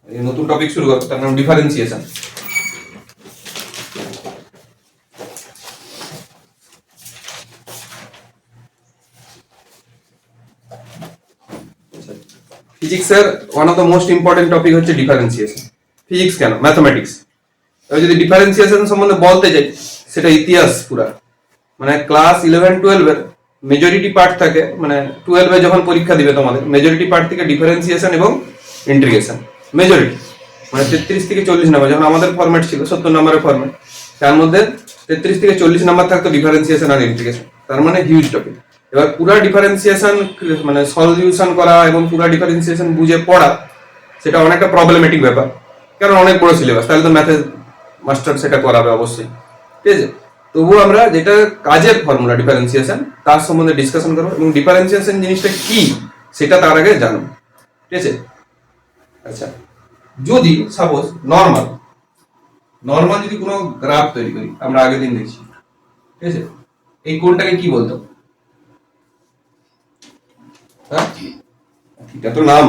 এই নতুন টপিক শুরু করব, তার নাম ডিফারেন্সিয়েশন। ফিজিক্সের one of the most important topic হচ্ছে ডিফারেন্সিয়েশন। ফিজিক্স কেন, ম্যাথমেটিক্স। আমি যদি ডিফারেন্সিয়েশন সম্বন্ধে বলতে চাই, সেটা ইতিহাস পুরা, মানে ক্লাস 11-12 মেজরিটি পার্ট থাকে, মানে 12 যখন পরীক্ষা দিবে তোমাদের মেজরিটি পার্ট থেকে ডিফারেন্সিয়েশন এবং ইন্টিগ্রেশন। মেজরিটি মানে 33 থেকে 40 নাম্বার, যখন আমাদের ফরম্যাট ছিল 70 নম্বরের ফরম্যাট, তার মধ্যে 33 থেকে 40 নাম্বার থাকতো ডিফারেন্সিয়েশন আর ইন্টিগ্রেশন। তার মানে হিউজ টপিক। এবার পুরা ডিফারেন্সিয়েশন মানে সলিউশন করা এবং পুরা ডিফারেন্সিয়েশন বুঝে পড়া, সেটা অনেকটা প্রবলেমেটিক ব্যাপার, কারণ অনেক বড় সিলেবাস, তাহলে তো ম্যাথের মাস্টার সেটা করাবে অবশ্যই, ঠিক আছে। তবুও আমরা যেটা কাজের ফর্মুলা ডিফারেন্সিয়েশন, তার সম্বন্ধে ডিসকাশন করবো এবং ডিফারেন্সিয়েশন জিনিসটা কি সেটা তার আগে জানবো, ঠিক আছে। আচ্ছা, যদি সাপোজ নর্মাল যদি কোনো গ্রাফ তৈরি করি, আমরা আগের দিন দেখছি, ঠিক আছে, এই কোণটাকে কি বলতো? থিটা তো নাম,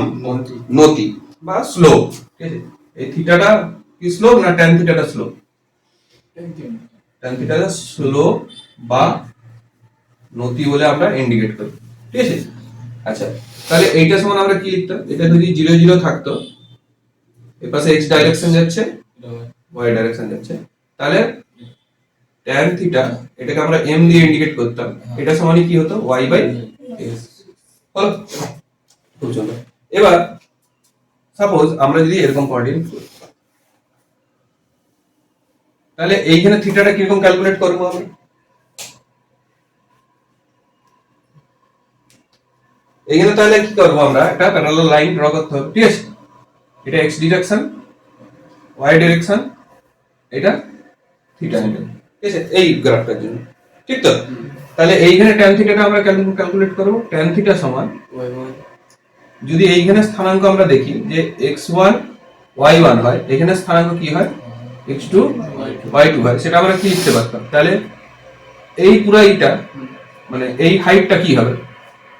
নতি বা স্লোপ, ঠিক আছে। এই থিটাটা কি স্লোপ না ট্যান থিটাটা স্লোপ? ট্যান থিটাটা স্লোপ বা নতি বলে আমরা ইন্ডিকেট করি, ঠিক আছে। আচ্ছা, তাহলে এইটা সমান আমরা কি লিখতাম? এটা যদি 0-0 থাকতো, এর পাশে x ডাইরেকশন যাচ্ছে, y ডাইরেকশন যাচ্ছে, তাহলে tan থিটা এটাকে আমরা m দিয়ে ইন্ডিকেট করতাম, এটা সমানই কি হতো? y/s। হলো? খুব সুন্দর। এবার সাপোজ আমরা যদি এরকম কোঅর্ডিনেট করি, তাহলে এইখানে থিটাটা কিরকম ক্যালকুলেট করবো আমরা? এইখানে তাহলে কি করবো? আমরা একটা প্যারালাল লাইন ড্র করতে হবে, ঠিক আছে। এটা x ডিরেকশন, y ডিরেকশন, এটা থিটা নিলাম, ঠিক আছে, এই গ্রাফটার জন্য, ঠিক তো? তাহলে এইখানে tan থিটাটা আমরা ক্যালকুলেট করব। tan থিটা সমান যদি এইখানে স্থানাঙ্ক আমরা দেখি যে x1 y1 হয়, এখানে স্থানাঙ্ক কি হয়? x2 y2 হয়। সেটা আমরা কি লিখতে পারতাম? তাহলে এই পুরো এইটা মানে এই হাইটটা কি হবে?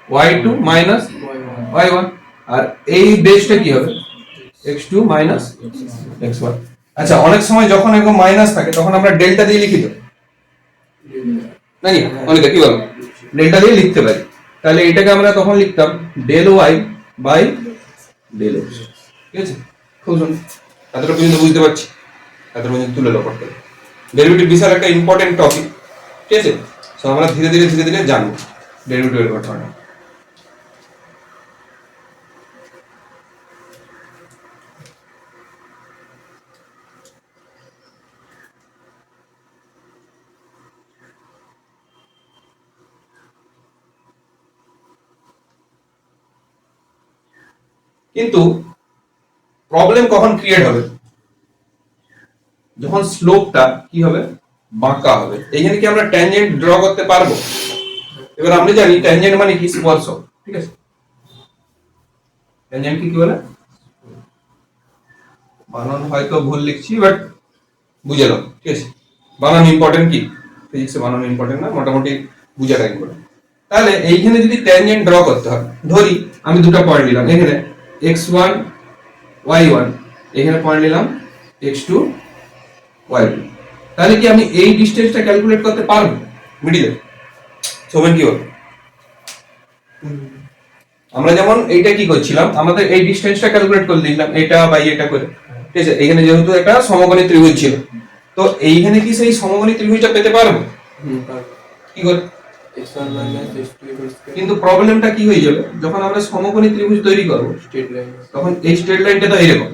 y2 মাইনাস y1, আর এই বেসটা কি হবে? x2 minus x1। আচ্ছা, অনেক সময় যখন এরকম মাইনাস থাকে তখন আমরা ডেল্টা দিয়ে লিখি তো নাকি? অনেকে কি বলো, ডেল্টা দিয়ে লিখতে পারি। তাহলে এটাকে আমরা তখন লিখতাম del y by del x, ঠিক আছে। খুব সুন্দর, এতটা পর্যন্ত বুঝতে পারছি, এতটা পর্যন্ত তুলে লো করতে। ডেরিভেটিভ বিশাল একটা ইম্পর্টেন্ট টপিক, ঠিক আছে। সো আমরা ধীরে ধীরে জানবো ডেরিভেটিভের ঘটনা। কিন্তু প্রবলেম কখন ক্রিয়েট হবে? যখন স্লোপটা কি হবে? বাঁকা হবে। এইখানে কি আমরা ট্যানজেন্ট ড্র করতে পারবো? এবার আমরা জানি ট্যানজেন্ট মানে কি? স্পর্শক, ঠিক আছে। ট্যানজেন্ট কি বলে? বানান হয়তো ভুল লিখছি, বাট বুঝে নাও, ঠিক আছে। বানান ইম্পর্টেন্ট কি? ফিজিক্সে বানান ইম্পর্টেন্ট না, মোটামুটি বুঝাটা ইম্পর্টেন্ট। তাহলে এইখানে যদি ট্যানজেন্ট ড্র করতে হয়, ধরি আমি দুটো পয়েন্ট নিলাম, এখানে x1 y1, এখানে পয়েন্ট নিলাম x2 y2। তাহলে কি আমি এই ডিসটেন্সটা ক্যালকুলেট করতে পারবো মিডিলে? সবাই কি বল? আমরা যেমন এইটা কি করছিলাম, আমাদের এই ডিসটেন্সটা ক্যালকুলেট করে দিলাম এটা বাই এটা করে, ঠিক আছে। এখানে যেহেতু একটা সমকোণী ত্রিভুজ ছিল, তো এইখানে কি সেই সমকোণী ত্রিভুজটা পেতে পারবো? কি করে? কিন্তু প্রবলেমটা কি হয়ে যাবে, যখন আমরা সমকোণী ত্রিভুজ তৈরি করব তখন এই স্ট্রেট লাইনটা তো এইরকম,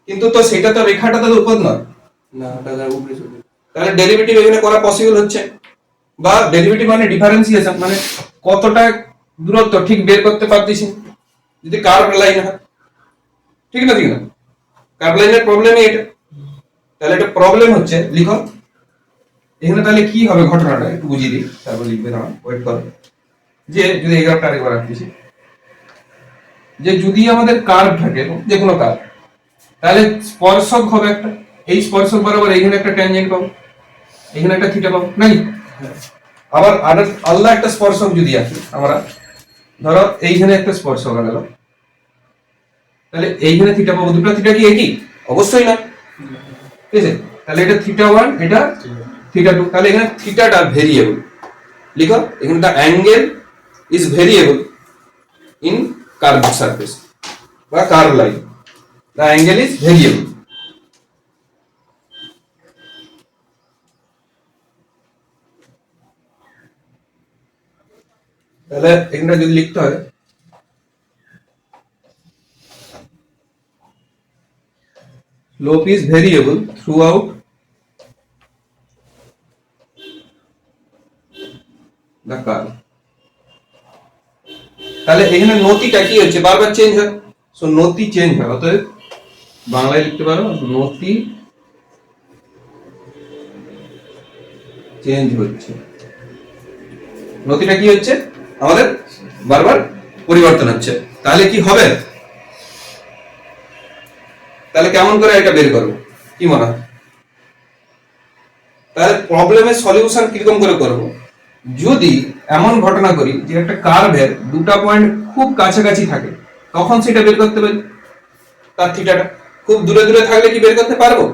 কিন্তু তো সেটা তো রেখাটা তো উপর নয় না, তাহলে ডেরিভেটিভ এখানে করা পসিবল হচ্ছে, বা ডেরিভেটিভ মানে ডিফারেন্সিয়েশন মানে কতটা দূরত্ব ঠিক বের করতে পারতেছি যদি কার্ভ লাইন হয়, ঠিক না? ঠিক না, কার্ভ লাইনের প্রবলেমই এটা। তাহলে এটা প্রবলেম হচ্ছে, লিখো এখানে। তাহলে কি হবে ঘটনাটা একটু বুঝিয়ে দিই, তারপর লিখবে না, ওয়েট করো। যে যদি এই গ্রাফটা আরেকবার রাখতেছি, যে যদি আমাদের কার্ভ থাকে, যে কোনো কার্ভ, তাহলে স্পর্শক হবে একটা, এই স্পর্শক বরাবর এইখানে একটা ট্যানজেন্ট পাবো, এখানে একটা থিটা পাবো নাকি? আবার আলাদা একটা স্পর্শক যদি আসে, আমরা ধরো এইখানে একটা স্পর্শক গেল, তাহলে এইখানে থিটা পাবো, দুটো থিটা কি একই? অবশ্যই না, ঠিক আছে? তাহলে এটা থিটা 1, এটা থিটা 2। তাহলে এখানে থিটাটা ভেরিয়েবল, লিখো এখানে the angle is variable in curve surface বা curve line, the angle is variable. তাহলে এখানে যদি লিখতে হয় slope is variable throughout the curve। তাহলে এখানে নতিটা কি হচ্ছে? বারবার চেঞ্জ হয়, সো নতি চেঞ্জ হয়, অতএব বাংলায় লিখতে পারো নতি চেঞ্জ হচ্ছে। নতিটা কি হচ্ছে? আমাদের বারবার পরিবর্তন হচ্ছে। তাহলে কি হবে? তাহলে কেমন করে এটা বের করবো, কি মনে হয়? তাহলে প্রবলেমের সলিউশন কিরকম করে করব? যদি এমন ঘটনা করি যে একটা কার্ভের দুটো পয়েন্ট খুব কাছাকাছি থাকে, তখন সেটা বের করতে পারি। তার থিটাটা খুব দূরে দূরে থাকলে কি বের করতে পারবো?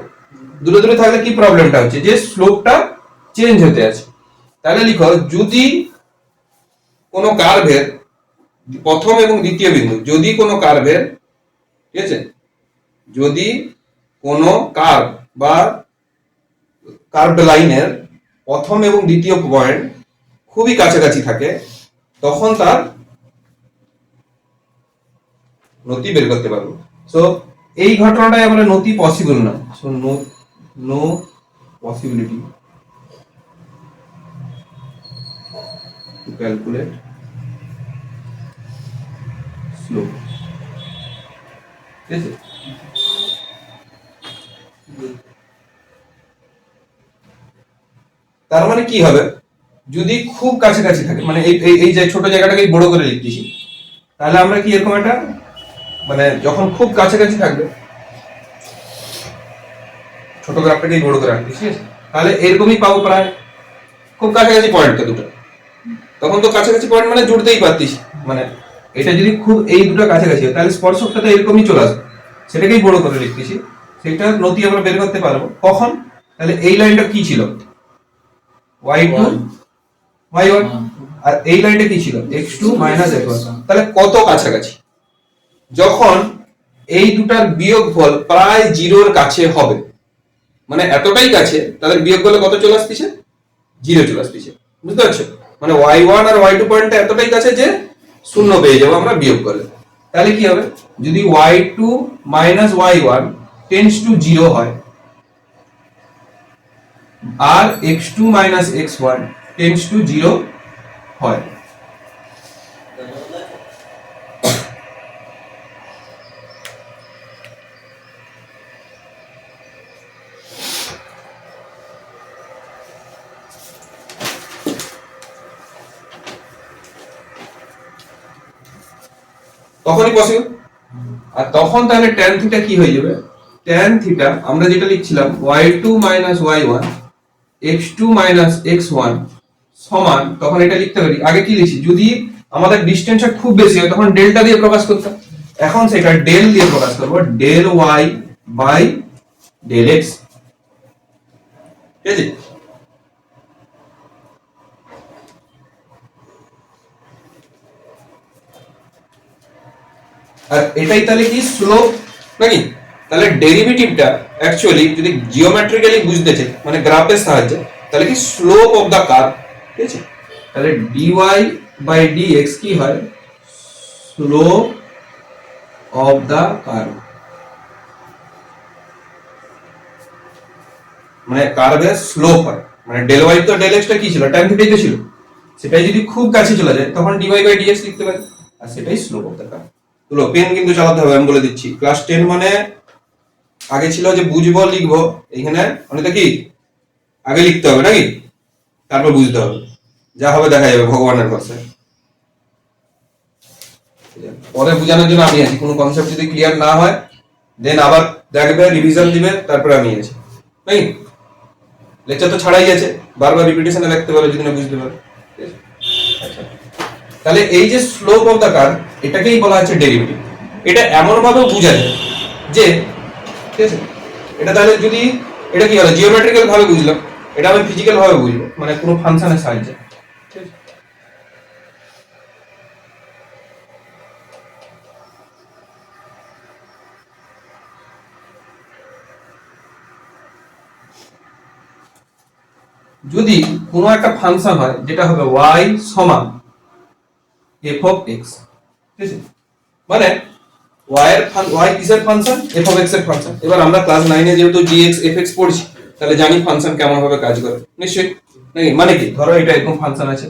দূরে দূরে থাকলে কি প্রবলেমটা হচ্ছে? যে স্লোপটা চেঞ্জ হতে আছে। তাহলে লিখো যদি কোনো কার্ভের প্রথম এবং দ্বিতীয় বিন্দু, যদি কোনো কার্ভের, ঠিক আছে, যদি কোনো কার্ভ বা কার্ভড লাইনের প্রথম এবং দ্বিতীয় পয়েন্ট খুবই কাছাকাছি থাকে, তখন তার নতি বের করতে পারবো। সো এই ঘটনাটাই আমরা নতি পসিবল না, so no possibility to calculate slope, ঠিক আছে? তার মানে কি হবে? যদি খুব কাছাকাছি থাকে, মানে এই যে ছোট জায়গাটাকে বড় করে লিখতেছি, তাহলে আমরা কি এরকম একটা, মানে যখন খুব কাছাকাছি থাকবে, ছোট গ্রাফটাকেই বড় করে রাখতেছি, তাহলে এরকমই পাবো প্রায় খুব কাছাকাছি পয়েন্টটা দুটো। তখন তো কাছাকাছি পয়েন্ট মানে জুড়তেই পারতিস, মানে এটা যদি খুব এই দুটো কাছাকাছি হয় তাহলে স্পর্শকটা তো এরকমই চলে আসবে, সেটাকেই বড় করে লিখতেছি। সেটা নতি আমরা বের করতে পারবো কখন? তাহলে এই লাইনটা কি ছিল? y2 y1, আর এই লাইনটা কি ছিল? x2 x1। তাহলে কত কাছাকাছি? যখন এই দুটার বিয়োগফল প্রায় জিরোর কাছে হবে, মানে এতটাই কাছে, তাদের বিয়োগফলে কত চলে আসতেছে? জিরো চলে আসতেছে, বুঝতে পারছো? মানে y1 আর y2 পয়েন্টটা এতটাই কাছে যে শূন্য পেয়ে যাবো আমরা বিয়োগ করলে। তাহলে কি হবে? যদি y2 y1 টেন্ডস টু 0 হয় আর x2 x1 টেন্ডস টু 0 হয়, তখনই পসিবল। আর তখন তাহলে tan থিটা কি হয়ে যাবে? tan থিটা আমরা যেটা লিখছিলাম y2 y1 x2 x1 সমান, তখন এটা লিখতে পারি, আগে কি লিখছি, যদি আমাদের ডিসটেন্সটা খুব বেশি হয় তখন ডেল্টা দিয়ে প্রকাশ করতাম, এখন সেটা ডেল দিয়ে প্রকাশ করব, del y by del x, ঠিক আছে? আর এটাই তাহলে কি স্লোপ নাকি? তাহলে ডেরিভেটিভটা অ্যাকচুয়ালি যদি জিওমেট্রিক্যালি বুঝতে চাই, মানে গ্রাফের সাহায্যে, তাহলে কি স্লোপ অফ দা কার্ভ, ঠিক আছে? তাহলে dy বাই dx কি হয়? স্লোপ অফ দা কার্ভ, মানে কার্ভের স্লোপ হয়, মানে ডেল y তো ডেল x টা কি ছিল? tan থিটাই তো ছিল, সেটাই যদি খুব কাছে চলে যায় তখন dy বাই dx লিখতে পারি, আর সেটাই স্লোপ অফ দা কার্ভ। তুলো পেন কিন্তু চালাতে হবে, আমি বলে দিচ্ছি। ক্লাস 10 মানে আগে ছিল যে বুঝবো লিখবো, এখানে অনেকটা কি আগে লিখতে হবে নাকি, তারপর বুঝতে হবে, যা হবে দেখা যাবে ভগবানের কাছে। পরে বোঝানোর জন্য আমি আছি, কোনো কনসেপ্ট যদি ক্লিয়ার না হয় দেন আবার দেখবে, রিভিশন দিবে, তারপরে আমি আছি নাকি। লেকচার তো ছাড়াই আছে, বারবার রিপিটেশনে লিখতে পারো যদি না বুঝতে পারো। আচ্ছা, তাহলে এই যে স্লোপ অফ দা কার্ভ, এটাকেই বলা হচ্ছে ডেরিভেটিভ। এটা এমন ভাবে বোঝা যায় যে, ঠিক আছে, এটা তাহলে যদি এটা কি হলো জিওমেট্রিক্যাল ভাবে বুঝলাম, এটা আমি ফিজিক্যাল ভাবে বুঝবো, মানে কোনো ফাংশনের সাহায্যে। ঠিক আছে? যদি কোনো একটা ফাংশন হয় যেটা হবে y সমান f অফ x, ঠিক আছে, মানে y কিসের ফাংশন, f অফ x এর ফাংশন। এবার আমরা ক্লাস 9 এ যেহেতু gx fx পড়ছি, তাহলে জানি ফাংশন কেমন ভাবে কাজ করে নিশ্চয়ই নাকি। মানে কি, ধরো এটা এরকম ফাংশন আছে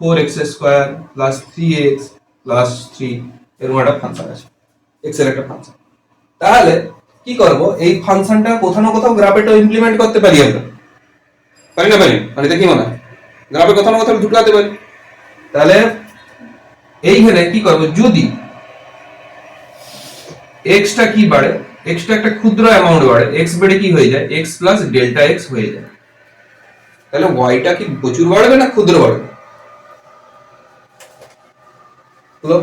4x square plus 3x plus 3, এরকম একটা ফাংশন আছে, x এর একটা ফাংশন। তাহলে কি করব, এই ফাংশনটা কোথাও না কোথাও গ্রাফে তো ইমপ্লিমেন্ট করতে পারি আমরা, পারি না পারি? মানে দেখি মনে হয় গ্রাফে কোথাও না কোথাও ঢুকাতে পারি। তাহলে এইখানে কি করব, যদি x টা কি বাড়ে, x টা একটা ক্ষুদ্র অ্যামাউন্ট বাড়ে, x বেড়ে কি হয়ে যায়, x প্লাস ডেল্টা x হয়ে যায়। তাহলে y টা কি প্রচুর বাড়বে না ক্ষুদ্র বাড়বে? বলো।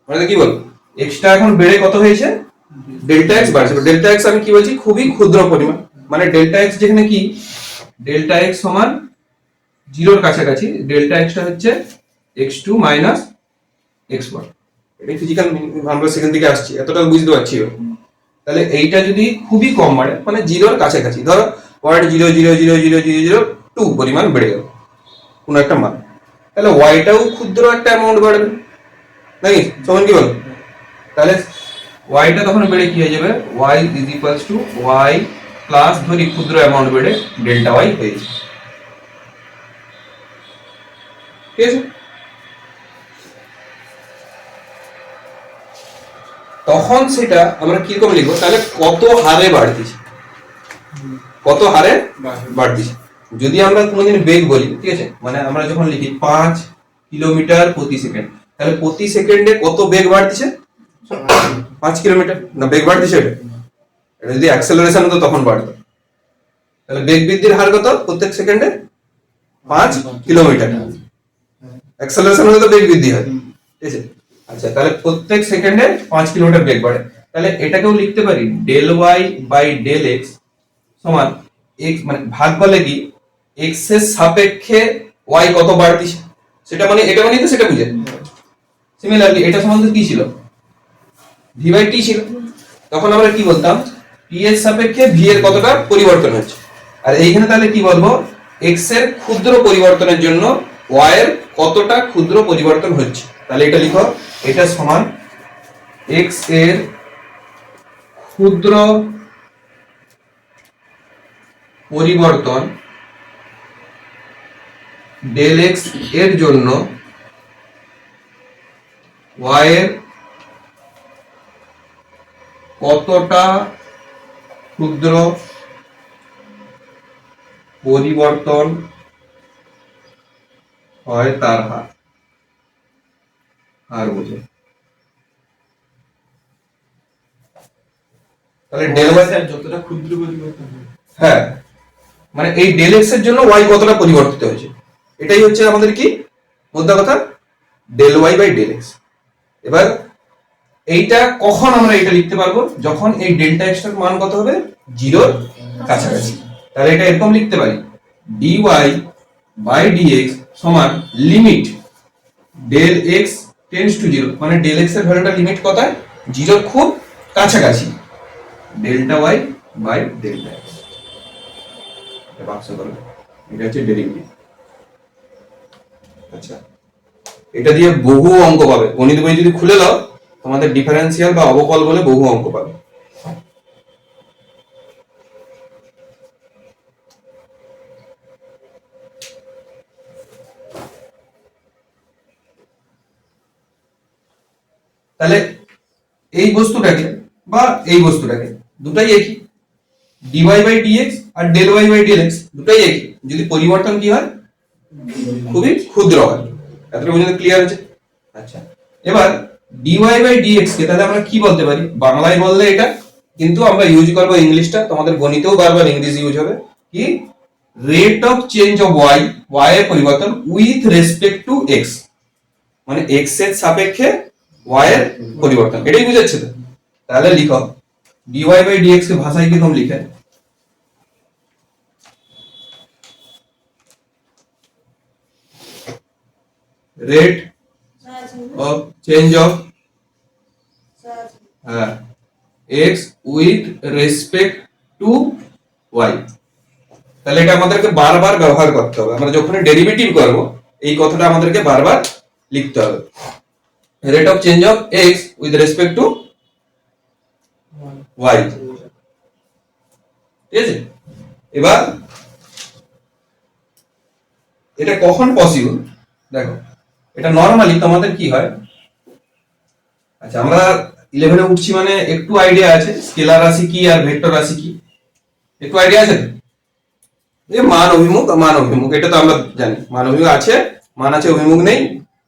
মানে কি বল, x টা এখন বেড়ে কত হয়েছে, ডেল্টা x বাড়ছে। ডেল্টা x আমি কি বলছি, খুবই ক্ষুদ্র পরিমাণ, মানে ডেল্টা x যেখানে কি, ডেল্টা x সমান 0 এর কাছাকাছি, ডেল্টা x টা হচ্ছে x2 মাইনাস x1। এটা ফিজিক্যাল, আমরা সেখান থেকে আসছি, এতটা বুঝতে পারছি। তাহলে এইটা যদি খুবই কম বাড়ে, মানে 0 এর কাছাকাছি, ধরো 0.0000002 পরিমাণ বেড়ে গেল কোনো একটা মান, তাহলে y টাও ক্ষুদ্র একটা অ্যামাউন্ট বাড়বে নাকি, সমান কি বল? তাহলে y টা তখন বেড়ে কি হয়ে যাবে, y is equals two y plus ধরি ক্ষুদ্র অ্যামাউন্ট বেড়ে ডেল্টা y হয়ে যাবে। ঠিক আছে, তখন সেটা আমরা কিরকম লিখবো, তাহলে কত হারে বাড়তিছে, কত হারে বাড়তিছে। যদি আমরা কোনোদিন বেগ বলি, ঠিক আছে, মানে আমরা যখন লিখি 5 কিলোমিটার প্রতি সেকেন্ড, তাহলে প্রতি সেকেন্ডে কত বেগ বাড়তিছে, 5 কিলোমিটার না বেগ বাড়তিছে। এটা যদি অ্যাক্সেলারেশন হতো তখন বাড়তো, তাহলে বেগ বৃদ্ধির হার কত, প্রত্যেক সেকেন্ডে 5 কিলোমিটার। অ্যাক্সেলারেশন হলে তো বেগ বৃদ্ধি হয়, ঠিক আছে। আচ্ছা, তাহলে প্রত্যেক সেকেন্ডে 5 কিলোমিটার বেগ বাড়ে। তাহলে এটাকেও লিখতে পারি del y by del x সমান x, মানে ভাগ বলে কি x এর সাপেক্ষে y কত বাড়তিছে সেটা, মানে এটা মানে তো সেটা বুঝে। সিমিলারলি এটা সমান কি ছিল, v বাই t ছিল, তখন আমরা কি বলতাম, t এর সাপেক্ষে v এর কতটা পরিবর্তন হচ্ছে। আর এইখানে তাহলে কি বলবো, x এর ক্ষুদ্র পরিবর্তনের জন্য y এর কতটা ক্ষুদ্র পরিবর্তন হচ্ছে। তাহলে এটা লিখো, এটা সমান x এর ক্ষুদ্র পরিবর্তন ডেল এক্স এর জন্য y এর কতটা ক্ষুদ্র পরিবর্তন হয় তার হার বোঝে। তাহলে ডেল ওয়াই যতটা ক্ষুদ্র পরিবর্তন হয়, হ্যাঁ, মানে এই ডেল এক্স এর জন্য y কতটা পরিবর্তিত হয়েছে, এটাই হচ্ছে আমাদের কি মোদ্দা কথা, del y by del x. এবার এইটা কখন আমরা এটা লিখতে পারবো, যখন এই ডেল্টা এক্স এর মান কত হবে, 0 কাছাকাছি। তাহলে এটা এরকম লিখতে পারি dy বাই dx সমান limit del x tends to 0, মানে ডেল এক্স এর ভ্যালুটা লিমিট কোথায়, 0 খুব কাছাকাছি, delta y by delta x. এটা বাক্স করো, এটা হচ্ছে ডেরিভেটিভ। আচ্ছা, এটা দিয়ে বহু অঙ্ক পাবে, গণিত বই যদি খুলে দাও তোমাদের ডিফারেন্সিয়াল বা অবকল বলে বহু অঙ্ক পাবে। তাহলে এই বস্তুটাকে বা এই বস্তুটাকে দুটাই একই, dy বাই dx আর del y by del x দুটাই একই, যদি পরিবর্তন কি হয়, খুবই ক্ষুদ্র হয়। এতটা পর্যন্ত ক্লিয়ার আছে? আচ্ছা, এবার dy বাই dx কে তাহলে আমরা কি বলতে পারি, বাংলায় বললে এটা, কিন্তু আমরা ইউজ করব ইংলিশটা, তোমাদের গণিতেও বারবার ইংরেজি ইউজ হবে, কি rate of change of y, y এর পরিবর্তন উইথ রেসপেক্ট টু এক্স, মানে এক্স এর সাপেক্ষে ওয়াই এর পরিবর্তন, এটাই বুঝাচ্ছে তো। তাহলে লিখো dy বাই dx কে ভাষায় কিরকম লিখে, rate of change of x with respect to y. তাহলে এটা আমাদেরকে বারবার ব্যবহার করতে হবে, আমরা যখন ডেরিভেটিভ করব এই কথাটা আমাদেরকে বারবার লিখতে হবে, rate of change of x with respect to y. ঠিক আছে, এবার এটা কখন পসিবল দেখো, এটা নরমালি তোমাদের কি হয়, আচ্ছা আমরা 11 এ উঠছি মানে একটু আইডিয়া আছে স্কেলার রাশি কি আর ভেক্টর রাশি কি, একটু আইডিয়া আছে তো? যে মান অভিমুখ, মান অভিমুখ এটা তো আমরা জানি, মান অভিমুখ আছে, মান আছে অভিমুখ নেই,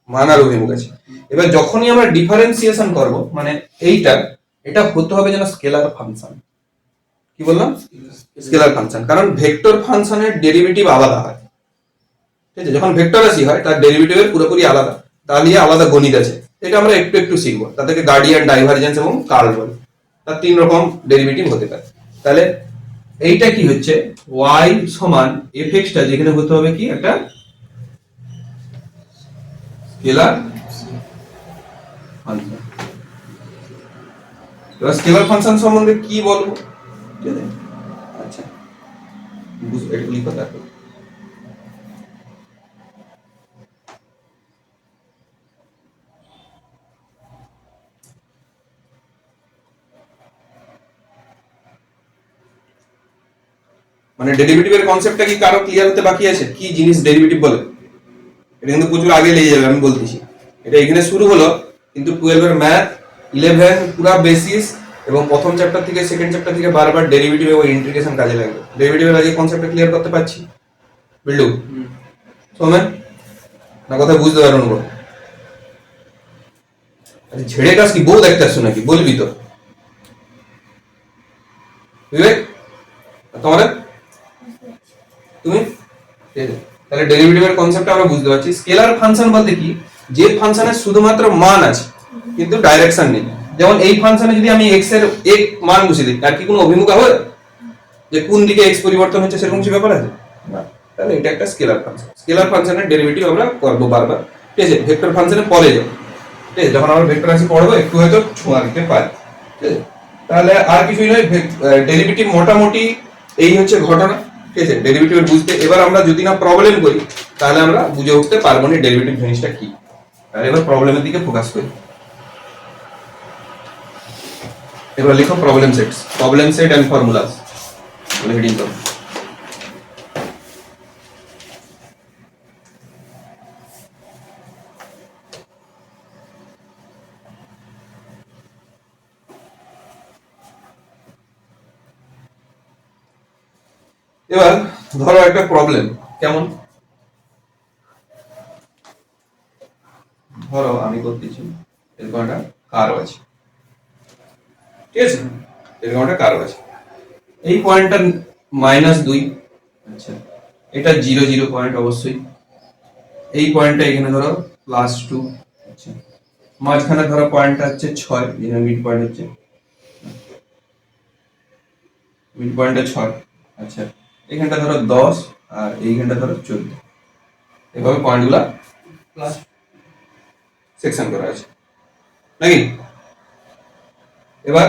মান আর অভিমুখ আছে। এবার যখনই আমরা ডিফারেন্সিয়েশন করব মানে এইটা, এটা হতে হবে যেন স্কেলার ফাংশন। কি বললাম? স্কেলার ফাংশন, কারণ ভেক্টর ফাংশনের ডেরিভেটিভ আলাদা হয়। ঠিক আছে, যখন ভেক্টর রাশি হয় তার ডেরিভেটিভের পুরোপুরি আলাদা, তার নিয়ে আলাদা গণিত আছে, এটা আমরা একটু একটু শিখবো। তাদেরকে গার্ডিয়ান, ডাইভারজেন্স এবং কার্ল বলে, তার 3 রকম ডেরিভেটিভ হতে পারে। তাহলে এইটা কি হচ্ছে, y সমান fx টা যেখানে হতে হবে কি একটা স্কেলার ফাংশন। এবার স্কেলার ফাংশন সম্বন্ধে কি বলবো, ঠিক আছে? আচ্ছা একটু লিখো তারপর। মানে ডেরিভেটিভের কনসেপ্টটা কি কারো ক্লিয়ার হতে বাকি আছে, কি জিনিস ডেরিভেটিভ বলে? এটা কিন্তু প্রচুর আগে লেগে যাবে, আমি বলতেছি। এটা এখানে শুরু হলো, কিন্তু 12 এর ম্যাথ 11 পুরো বেসিস এবং প্রথম চ্যাপ্টার থেকে সেকেন্ড চ্যাপ্টার থেকে বারবার ডেরিভেটিভ এবং ইন্টিগ্রেশন কাজে লাগবে। ডেরিভেটিভের আগে কনসেপ্টটা ক্লিয়ার করতে পারছি বিল্ডু? সোমেন না কথা বুঝতে পারো না? আচ্ছা ঝেড়ে কাজ কি বউ দেখতে আসছো নাকি, বলবি তো বিবেক তোমার, তুমি? ঠিক আছে, তাহলে ডেরিভেটিভের কনসেপ্টটা আমরা বুঝতে পারছি। স্কেলার ফাংশন বলতে কি, যে ফাংশনের শুধুমাত্র মান আছে কিন্তু ডাইরেকশন নেই। যেমন এই ফাংশনে যদি আমি x এর এক মান বসিয়ে দিই, তার কি কোনো অভিমুখ হবে যে কোন দিকে x পরিবর্তন হচ্ছে, সেরকম কিছু ব্যাপার আছে না? তাহলে এটা একটা স্কেলার ফাংশন। স্কেলার ফাংশনের ডেরিভেটিভ আমরা করব বারবার। ঠিক আছে, ভেক্টর ফাংশনে পরে যাব। ঠিক আছে, যখন আমরা ভেক্টর রাশি পড়বো একটু হয়তো ছোঁয়া দিতে পারি। ঠিক আছে, তাহলে আর কিছুই নয়, ডেরিভেটিভ মোটামুটি এই হচ্ছে ঘটনা। ঠিক আছে, ডেরিভেটিভ বুঝতে এবার আমরা যদি না প্রবলেম করি তাহলে আমরা বুঝে উঠতে পারবো না ডেরিভেটিভ জিনিসটা কি। তাহলে এবার প্রবলেমের দিকে ফোকাস করি। এবার লিখো problem sets, problem set and formulas বলে হেডিং করো। এবার ধরো একটা প্রবলেম, কেমন ধরো আমি করতেছি, এরকম একটা কার্ভ আছে। ঠিক আছে, এরকম একটা কার্ভ আছে, এই পয়েন্টটা -2, আচ্ছা এটা 0 0 পয়েন্ট অবশ্যই, এই পয়েন্টটা এখানে ধরো +2, আচ্ছা মাঝখানে ধরো পয়েন্টটা হচ্ছে 6, যেখানে মিড পয়েন্ট হচ্ছে, মিড পয়েন্টটা 6, আচ্ছা এখানটা ধরো 10 আর এইখানটা ধরো 14, এভাবে পয়েন্টগুলা প্লাস সেকশন করা আছে নাকি? এবার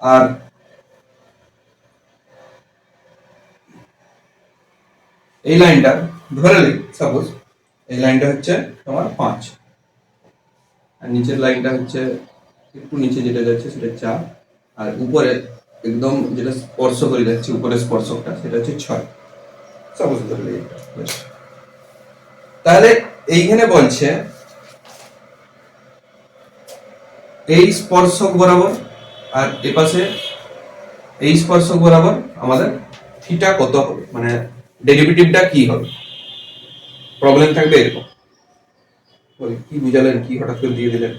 আর এই লাইনটা ধরে নিই, সাপোজ এই লাইনটা হচ্ছে তোমার 5, আর নিচের লাইনটা হচ্ছে একটু নিচে যেটা যাচ্ছে সেটা 4, আর উপরে একদম যেটা স্পর্শ করে যাচ্ছে উপরে স্পর্শকটা সেটা হচ্ছে 6, সাপোজ ধরে নিই এটা। তাহলে এইখানে বলছে এই স্পর্শক বরাবর আর এপাশে এই স্পর্শক বরাবর আমাদের থিটা কত হবে, মানে ডেরিভেটিভটা কি হবে। প্রবলেম থাকবে এরকম, বলি কি বুঝালেন, কি হঠাৎ করে দিয়ে দিলেন?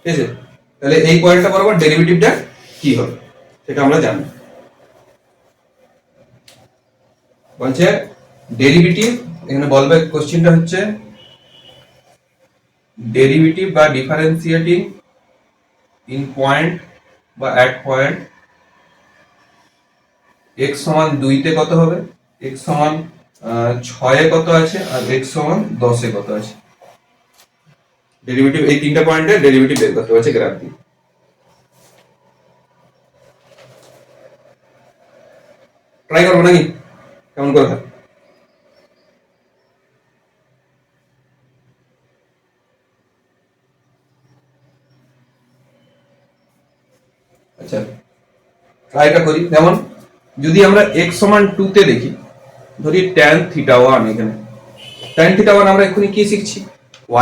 ঠিক আছে, তাহলে এই পয়েন্টটা বরাবর ডেরিভেটিভটা কি হবে সেটা আমরা জানি। বলছে ডেরিভেটিভ, এখানে বলবে কোশ্চেনটা হচ্ছে ডেরিভেটিভ বা ডিফারেন্সিয়েটিং ইন পয়েন্ট বা অ্যাট পয়েন্ট x সমান 2 তে কত হবে, x সমান 6 এ কত আছে, আর x সমান 10 এ কত আছে। ডেরিভেটিভ এই তিনটা পয়েন্টের ডেরিভেটিভ বের করতে হচ্ছে গ্রাফ দিয়ে। ট্রাই করবো নাকি, কেমন করে হয়? আচ্ছা ট্রাইটা করি। যেমন যদি আমরা x সমান 2 তে দেখি, ধরি tan থিটা 1, এখানে tan থিটা 1 আমরা এক্ষুনি কি শিখছি,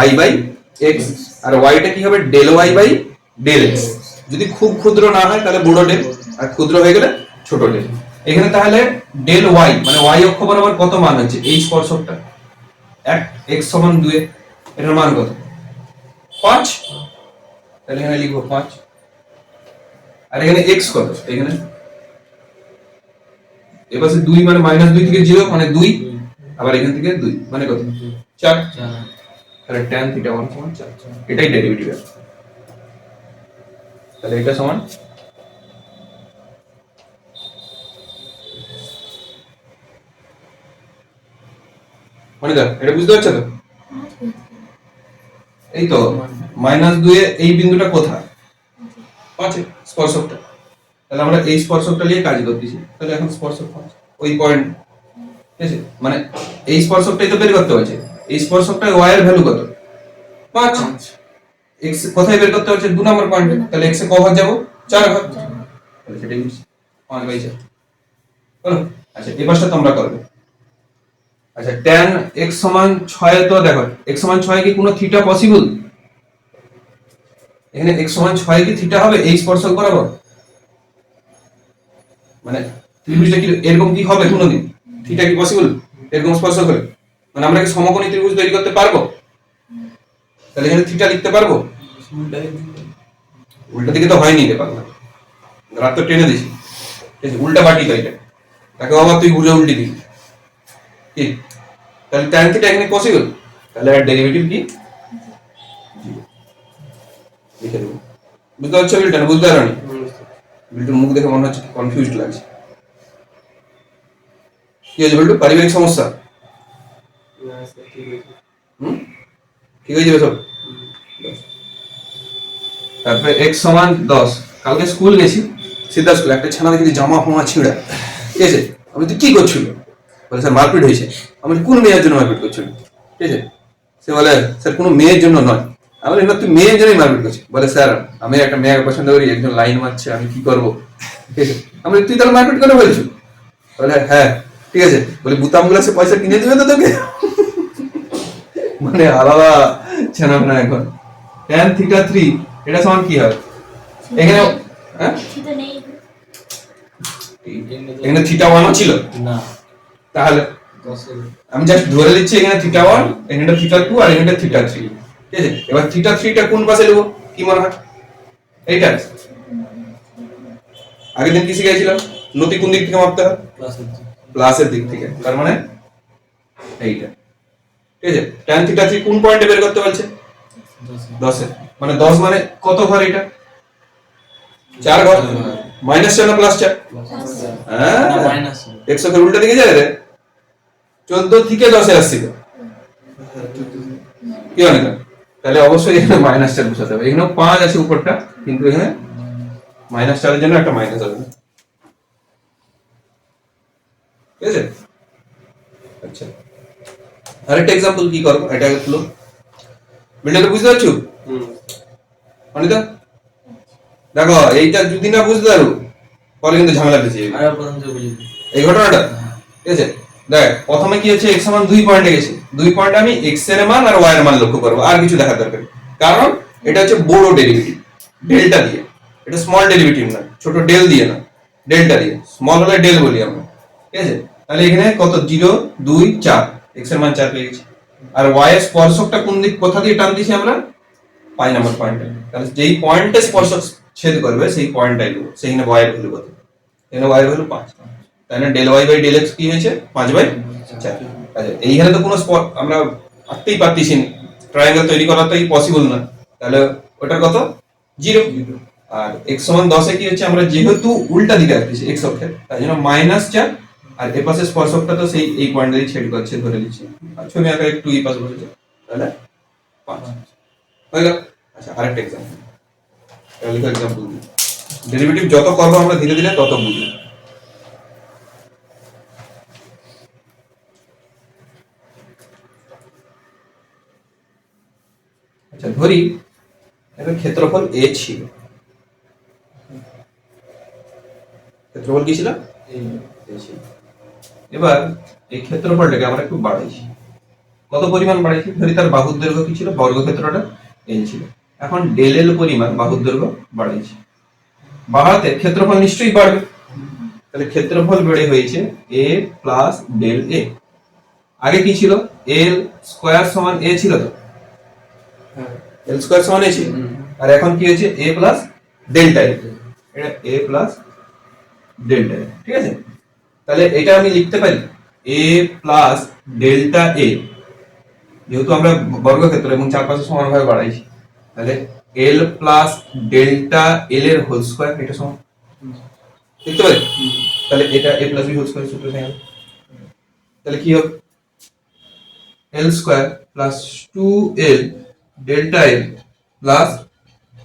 y বাই x, আর y টা কি হবে del y by del x। যদি খুব ক্ষুদ্র না হয় তাহলে বড় ডেল, আর ক্ষুদ্র হয়ে গেলে ছোট ডেল। এখানে তাহলে ডেল y মানে y অক্ষ বরাবর কত মান হচ্ছে এই স্পর্শকটা, x সমান 2 এ এটার মান কত 5, তাহলে এখানে লিখবো 5। আর এখানে x কত, এখানে এপাশে 2 মানে -2 থেকে 0 মানে 2, আবার এখান থেকে 2 মানে কত 4, তাহলে tan থিটা 1 সমান 4, এটাই ডেরিভেটিভ। তাহলে এটা সমান মানে দেখ, এটা বুঝতে পারছো তো? এই তো -2 এ এই বিন্দুটা কোথায়, 5 এ স্পর্শকটা। তাহলে আমরা এই স্পর্শকটা নিয়ে কাজ করতেছি, তাহলে এখন স্পর্শক 5 ওই পয়েন্ট, ঠিক আছে? মানে এই স্পর্শকটাই তো বের করতে হচ্ছে, এই স্পর্শকটা y এর ভ্যালু কত 5, x কোথায় বের করতে হচ্ছে 2 নম্বর পয়েন্টে, তাহলে x এ ক ঘর যাব 4 ঘর, তাহলে সেটাই হচ্ছে 5/4। বলো আচ্ছা এই পাশটা তোমরা করবে। আচ্ছা tan x সমান 6 এ তো দেখো x সমান 6 কি কোনো থিটা পসিবল, এখানে x সমান 6 কি থিটা হবে এই স্পর্শক বরাবর, মানে ত্রিভুজটা কি এরকম কি হবে কোনোদিন, থিটা কি পসিবল এরকম স্পর্শক হলে, মানে আমরা কি সমকোণী ত্রিভুজ তৈরি করতে পারবো, তাহলে এখানে থিটা লিখতে পারবো, উল্টা দিকে তো হয় নিতে পারবো না, রাত তো টেনে দিছি, ঠিক আছে? উল্টা বাটি তো এটা, তাকে আবার তুই ঘুরে উল্টি দিবি কি, তাহলে tan থিটা এখানে পসিবল, তাহলে এর ডেরিভেটিভ কি 0 লিখে দেব। বুঝতে পারছো বিলটা, বুঝতে পারোনি? বিলটার মুখ দেখে মনে হচ্ছে কনফিউজড লাগছে। কি হয়েছে বিল্টু, পারিবারিক সমস্যা? ঠিক হয়ে যাবে সব। তারপরে x সমান 10, কালকে স্কুল গেছি, সিদ্ধা স্কুল, একটা ছানা দেখি জামা ফামা ছিঁড়া, ঠিক আছে? আমি তো কি করছিল, বলে স্যার মারপিট হয়েছে। আমি কোন মেয়ের জন্য মারপিট করছিল, ঠিক আছে? সে বলে স্যার কোনো মেয়ের জন্য নয়। আমি বলি তুই মেয়ের জন্যই মারপিট করছিস, বলে স্যার আমি একটা মেয়েকে পছন্দ করি, একজন লাইন মারছে, আমি কি করবো, ঠিক আছে? আমি তুই তাহলে মারপিট করে বলছিস, বলে হ্যাঁ ঠিক আছে, বলে বুতাম গুলা সে পয়সা কিনে দেবে তো তোকে। মানে আলাদা ছেনা না। এখন tan থিটা 3 এটা সমান কি হবে এখানে, হ্যাঁ থিটা নেই, এখানে থিটা 1 ও ছিল না, তাহলে আমি জাস্ট ধরে দিচ্ছি এখানে থিটা 1, এখানে থিটা 2 আর এখানে থিটা 3, ঠিক আছে? এবার থিটা 3 টা কোন পাশে নেব কি মনে হয়, এইটা আগের দিন কি শিখেছিলাম, নতি কোন দিক থেকে মাপতে হয়, প্লাসের দিক থেকে, তার মানে এইটা, ঠিক আছে? tan থিটা 3 কোন পয়েন্টে বের করতে বলছে 10 এ, মানে 10 মানে কত ঘর, এটা 4 ঘর, মাইনাস 4 না প্লাস 4, হ্যাঁ একশো এর উল্টা দিকে যায় রে, 14 থেকে 10 এ আসছিল কি অনেক, তাহলে অবশ্যই এখানে -4 বসাতে হবে। এখানে 5 আছে উপরটা, কিন্তু এখানে -4 এর জন্য একটা মাইনাস হবে, ঠিক আছে? আচ্ছা আরেকটা एग्जांपल কি করব, এটা হলো বিল্ডারটা বুঝতে পারছো অনিতা? দেখো এইটা যদি না বুঝতে পারো পরে কিন্তু ঝামেলা বেশি যাবে। আর প্রথম থেকে বুঝিয়ে এই ঘটনাটা ঠিক আছে, দেখ প্রথমে কি হচ্ছে x সমান 2 পয়েন্টে গেছি, 2 পয়েন্টে আমি x এর মান আর y এর মান লক্ষ্য করব, আর কিছু দেখার দরকার নেই, কারণ এটা হচ্ছে বড় ডেরিভেটিভ ডেল্টা দিয়ে, এটা স্মল ডেরিভেটিভ না, ছোট ডেল দিয়ে না, ডেল্টা দিয়ে, স্মল হলে ডেল বলি আমরা, ঠিক আছে? তাহলে এখানে কত 0 2 4, x এর মান 4 পেয়ে গেছি, আর y এর স্পর্শকটা কোন দিক কোথা দিয়ে টান দিছি আমরা 5 নম্বর পয়েন্টে, তাহলে যেই পয়েন্টে স্পর্শক ছেদ করবে সেই পয়েন্টটাই নেব, সেইখানে y এর ভ্যালু কত, এখানে y এর ভ্যালু 5, তাই না? Del y by del x কি হয়েছে 5/4। আচ্ছা এইখানে তো কোনো স্পট আমরা আঁকতেই পারতেছি না, ট্রায়াঙ্গেল তৈরি করাটাই পসিবল না, তাহলে ওটার কত 0। আর x সমান 10 এ কি হচ্ছে, আমরা যেহেতু উল্টা দিকে আসতেছি x অক্ষের, তাই জন্য -4, আর এ পাশে স্পর্শকটা তো সেই এই পয়েন্ট দিয়ে ছেদ করছে ধরে নিচ্ছি, আর ছবি আঁকা একটু এই পাশে বসেছে, তাহলে 5 হয়ে গেল। আচ্ছা আরেকটা एग्जांपल, তাহলে एग्जांपल ডেরিভেটিভ যত করব আমরা ধীরে ধীরে তত বুঝব। আচ্ছা ধরি এর ক্ষেত্রফল a ছিল, ক্ষেত্রফল কি ছিল a ছিল। এবার এই ক্ষেত্রফলটাকে আমরা একটু বাড়াইছি, কত পরিমাণ বাড়াইছি, ধরি তার বাহুর দৈর্ঘ্য কি ছিল, বর্গক্ষেত্রটা l ছিল, এখন ডেল l পরিমাণ বাহুর দৈর্ঘ্য বাড়াইছি, বাড়াতে ক্ষেত্রফল নিশ্চয়ই বাড়বে, তাহলে ক্ষেত্রফল বেড়ে হয়েছে a প্লাস ডেল a। আগে কি ছিল, l স্কয়ার সমান a ছিল, তো l স্কয়ার সমান a ছিল, আর এখন কি হয়েছে a প্লাস ডেল্টা a, এটা a প্লাস ডেল্টা a, ঠিক আছে। তাহলে এটা আমি লিখতে পারি a প্লাস ডেল্টা a, যেহেতু আমরা বর্গক্ষেত্র এবং চারপাশে সমানভাবে বাড়াইছি, তাহলে l প্লাস ডেল্টা l এর হোল স্কয়ার, এটা সমান লিখতে পারি, তাহলে এটা a plus b whole square সূত্র থেকে হবে, তাহলে কি হবে l square plus 2l delta l plus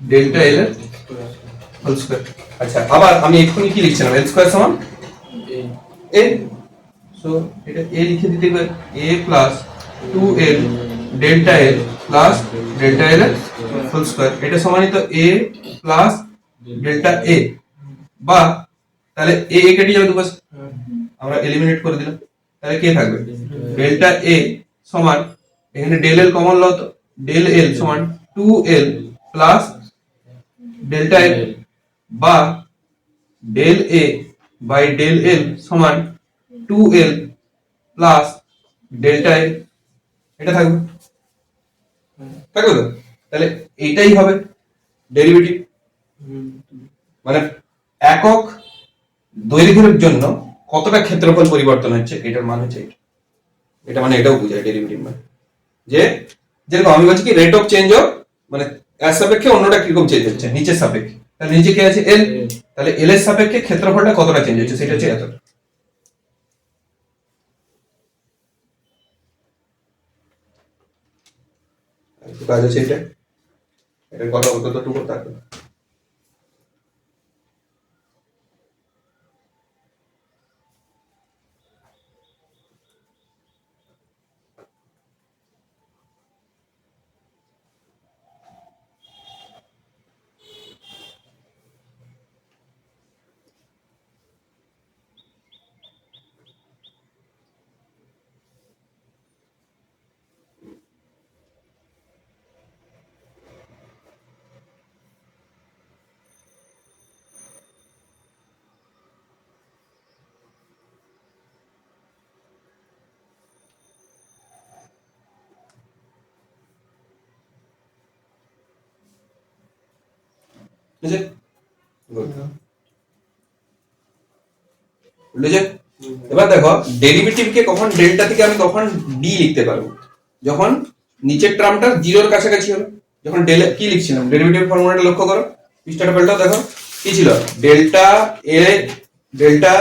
delta l এর হোল স্কয়ার। আচ্ছা আবার আমি এক্ষুনি কি লিখছিলাম, l স্কয়ার সমান a, সো এটা a লিখে দিতে পারি a plus 2l delta l plus delta l এর হোল স্কয়ার, এটা সমানিত a প্লাস ডেল্টা a, বা তাহলে a কেটে যাবে দুপাশে, আমরা এলিমিনেট করে দিলাম, তাহলে কে থাকবে ডেল্টা a সমান, এখানে ডেল l কমন লও, তো ডেল l সমান 2l প্লাস ডেল্টা l, বা del a by del l সমান 2l প্লাস ডেল্টা l, এটা থাকবে, থাকবে তো, তাহলে এইটাই হবে ডেরিভেটিভ, মানে একক দৈর্ঘ্যের জন্য কতটা ক্ষেত্রফল পরিবর্তন হচ্ছে এটার মান হচ্ছে এটা, এটা মানে এটাও বোঝায় ডেরিভেটিভ মানে, যে যেরকম আমি বলছি কি রেট অফ চেঞ্জ অফ, মানে এর সাপেক্ষে অন্যটা কিরকম চেঞ্জ হচ্ছে, নিচের সাপেক্ষে, তাহলে নিচে কি আছে l, তাহলে l এর সাপেক্ষে ক্ষেত্রফলটা কতটা চেঞ্জ হচ্ছে সেটা হচ্ছে এতটা। একটু কাজ আছে এটা, এটার কথা কতটুকু থাকবে। বুঝলে বুঝলে এবার দেখো ডেরিভেটিভ কে কখন ডেল্টা থেকে আমি কখন ডি লিখতে পারবো, যখন নিচের টার্মটা জিরোর কাছাকাছি হবে, যখন ডেল কি লিখছিলাম ডেরিভেটিভ ফর্মুলাটা লক্ষ্য করো, পৃষ্ঠাটা পাল্টাও, দেখো কি ছিল delta a delta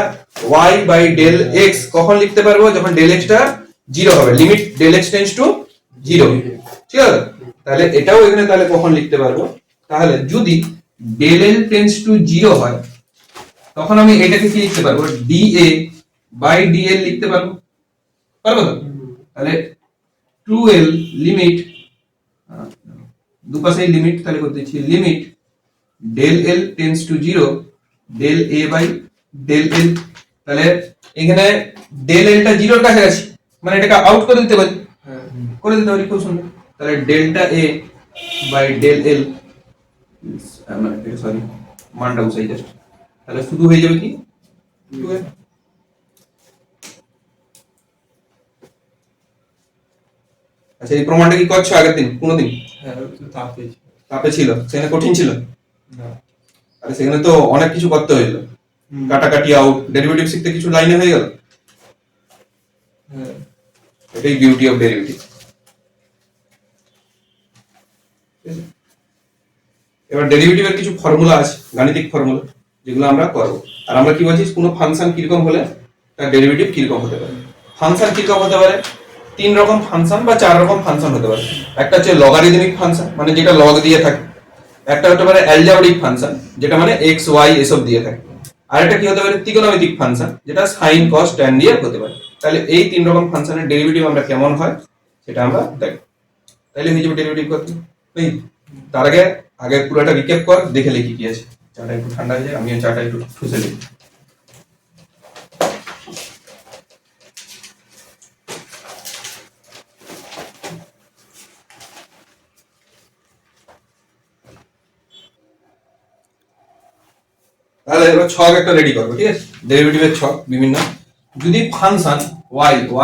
y by del x, কখন লিখতে পারবো যখন ডেল এক্সটা জিরো হবে, limit del x tends to zero, ঠিক আছে। তাহলে এটাও এখানে তাহলে কখন লিখতে পারবো, তাহলে যদি del l tends to zero হয় তখন আমি এটাকে কি লিখতে পারবো, ডিএ বাই ডিএল লিখতে পারবো, পারবো তো, তাহলে 2l লিমিট, দুপাশেই লিমিট তাহলে করতে দিচ্ছি, limit del l tends to zero del a by del l, তাহলে এখানে ডেল এলটা জিরোর কাছাকাছি, মানে এটাকে আউট করে দিতে পারি, করে দিতে পারি খুব সুন্দর, তাহলে delta a by del l, sorry মানটা বসাই জাস্ট, তাহলে শুধু হয়ে যাবে কি 2l। আচ্ছা এই প্রমাণটা কি করছো আগের দিন কোনোদিন? হ্যাঁ তাপে তাপে ছিল, সেখানে কঠিন ছিল, না আরে সেখানে তো অনেক কিছু করতে হইলো, কাটাকাটি আউট, ডেরিভেটিভ শিখতে কিছু লাইনে হয়ে গেল। হ্যাঁ এটাই বিউটি অফ ডেরিভেটিভ। এবার ডেরিভেটিভের কিছু ফর্মুলা আছে, গাণিতিক ফর্মুলা, যেগুলো আমরা করবো। আর আমরা কি বলছি, কোনো ফাংশন কিরকম হলে তার ডেরিভেটিভ কিরকম হতে পারে। ফাংশন কিরকম হতে পারে, 3 রকম ফাংশন বা 4 রকম ফাংশন হতে পারে। একটা হচ্ছে লগারিদমিক ফাংশন, মানে যেটা লগ দিয়ে থাকে। একটা হতে পারে অ্যালজেব্রিক ফাংশন, যেটা মানে এক্স ওয়াই এসব দিয়ে থাকে। আর একটা কি হতে পারে, ত্রিকোণমিতিক ফাংশন, যেটা সাইন কস ট্যান দিয়ে হতে পারে। তাহলে এই 3 রকম ফাংশনের ডেরিভেটিভ আমরা কেমন হয় সেটা আমরা দেখব। তাহলে হয়ে যাবে ডেরিভেটিভ কত। এই তার আগে আগে পুরোটা রিক্যাপ কর, দেখে লিখি কি আছে। চাটা একটু ঠান্ডা হয়ে যায়, আমিও চাটা একটু ঠুসে লিখি। তাহলে এবার ছক একটা রেডি করবো, ঠিক আছে। ডেরিভেটিভের ছক বিভিন্ন। যদি ফাংশন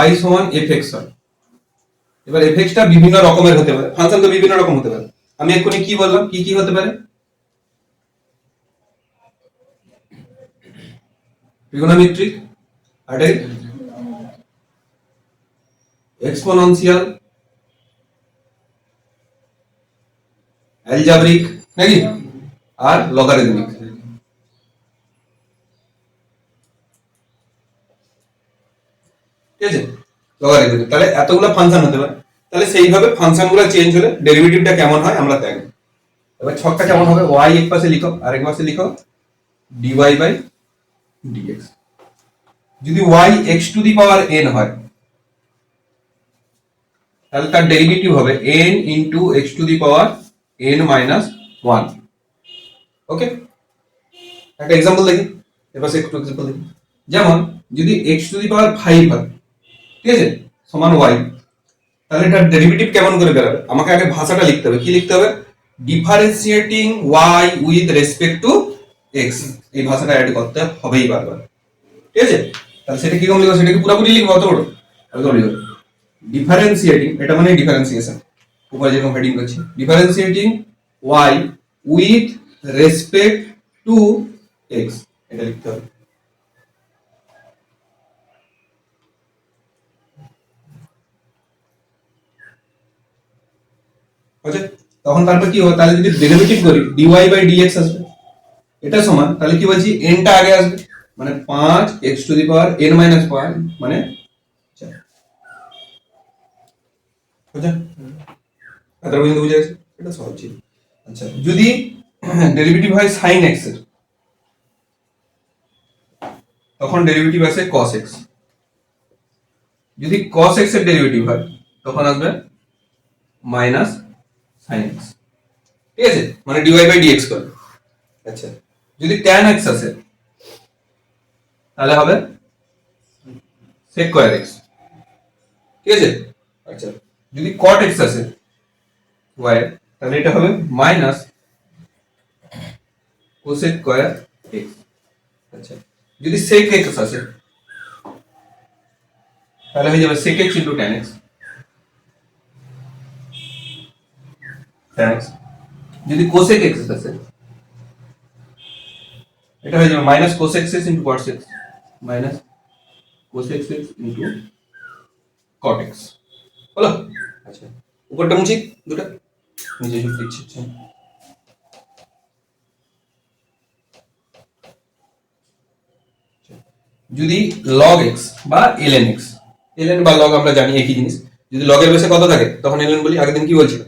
y সমান fx হয়, এবার fx টা বিভিন্ন রকমের হতে পারে। ফাংশন তো বিভিন্ন রকম হতে পারে। আমি এক্ষুনি কি বললাম, কি কি হতে পারে, ট্রিগোনোমেট্রিক, আর্টারি, এক্সপোনেনশিয়াল, অ্যালজেব্রিক নাকি, আর লগারিদমিক। ঠিক আছে, লগারিদমিক। তাহলে এতগুলো ফাংশন হতে পারে। তাহলে সেইভাবে ফাংশনগুলো চেঞ্জ হলে ডেরিভেটিভটা কেমন হয় আমরা দেখব। এবার ছকটা কেমন হবে, y এক পাশে লিখো আর এক পাশে লিখো dy বাই dx। যদি y x to the power n হয়, তাহলে তার ডেরিভেটিভ হবে n into x to the power n minus 1। ওকে, একটা एग्जांपल দেখি। এবার একটু एग्जांपल দেখি। যেমন যদি x টু দি পাওয়ার 5 হয়, ঠিক আছে, সমান y, তাহলে এটার ডেরিভেটিভ কেমন করে বেরোবে। আমাকে আগে ভাষাটা লিখতে হবে। কি লিখতে হবে, differentiating y with respect two x। এই ভাষাটা অ্যাড করতে হবেই বারবার, ঠিক আছে। তাহলে সেটা কিরকম লিখবো, সেটা কি পুরোপুরি লিখবো অত বড়, একদম লিখবো ডিফারেন্সিয়েটিং, এটা মানে ডিফারেন্সিয়েশন, উপরে যেরকম হেডিং করছি, differentiating y with respect two x, এটা লিখতে হবে। আচ্ছা, তখন তারপর কি হবে, তাহলে যদি ডেরিভেটিভ করি dy বাই dx আসবে। এটা সমান, তাহলে কি বলছি, n টা আগে আসবে, মানে 5 x to the power n minus 5 মানে 4। আচ্ছা, এত পর্যন্ত বুঝে গেছে, এটা সহজ ছিল। আচ্ছা, যদি ডেরিভেটিভ হয় sin x এর, তখন ডেরিভেটিভ আসে cos x। যদি cos x এর ডেরিভেটিভ হয়, তখন আসবে মাইনাস sin x। ঠিক আছে, মানে dy বাই dx করবে। আচ্ছা, যদি tan x আসে, তাহলে হবে sec স্কয়ার x। ঠিক আছে। আচ্ছা, যদি cot x আসে y এর, তাহলে এটা হবে মাইনাস cosec স্কয়ার x। আচ্ছা, যদি sec x আসে, তাহলে হয়ে যাবে sec x into tan x। tan x। যদি cosec x আসে, এটা হয়ে যাবে minus cosec x into cot x, minus cosec x into cot x। হলো? আচ্ছা, উপরটা মুছি দুটো, নিচে সব দিচ্ছি। যদি log x বা ln x, ln বা log আমরা জানি একই জিনিস। যদি log এর বেসে কত থাকে, তখন ln বলি। আগের দিন কি বলছিল,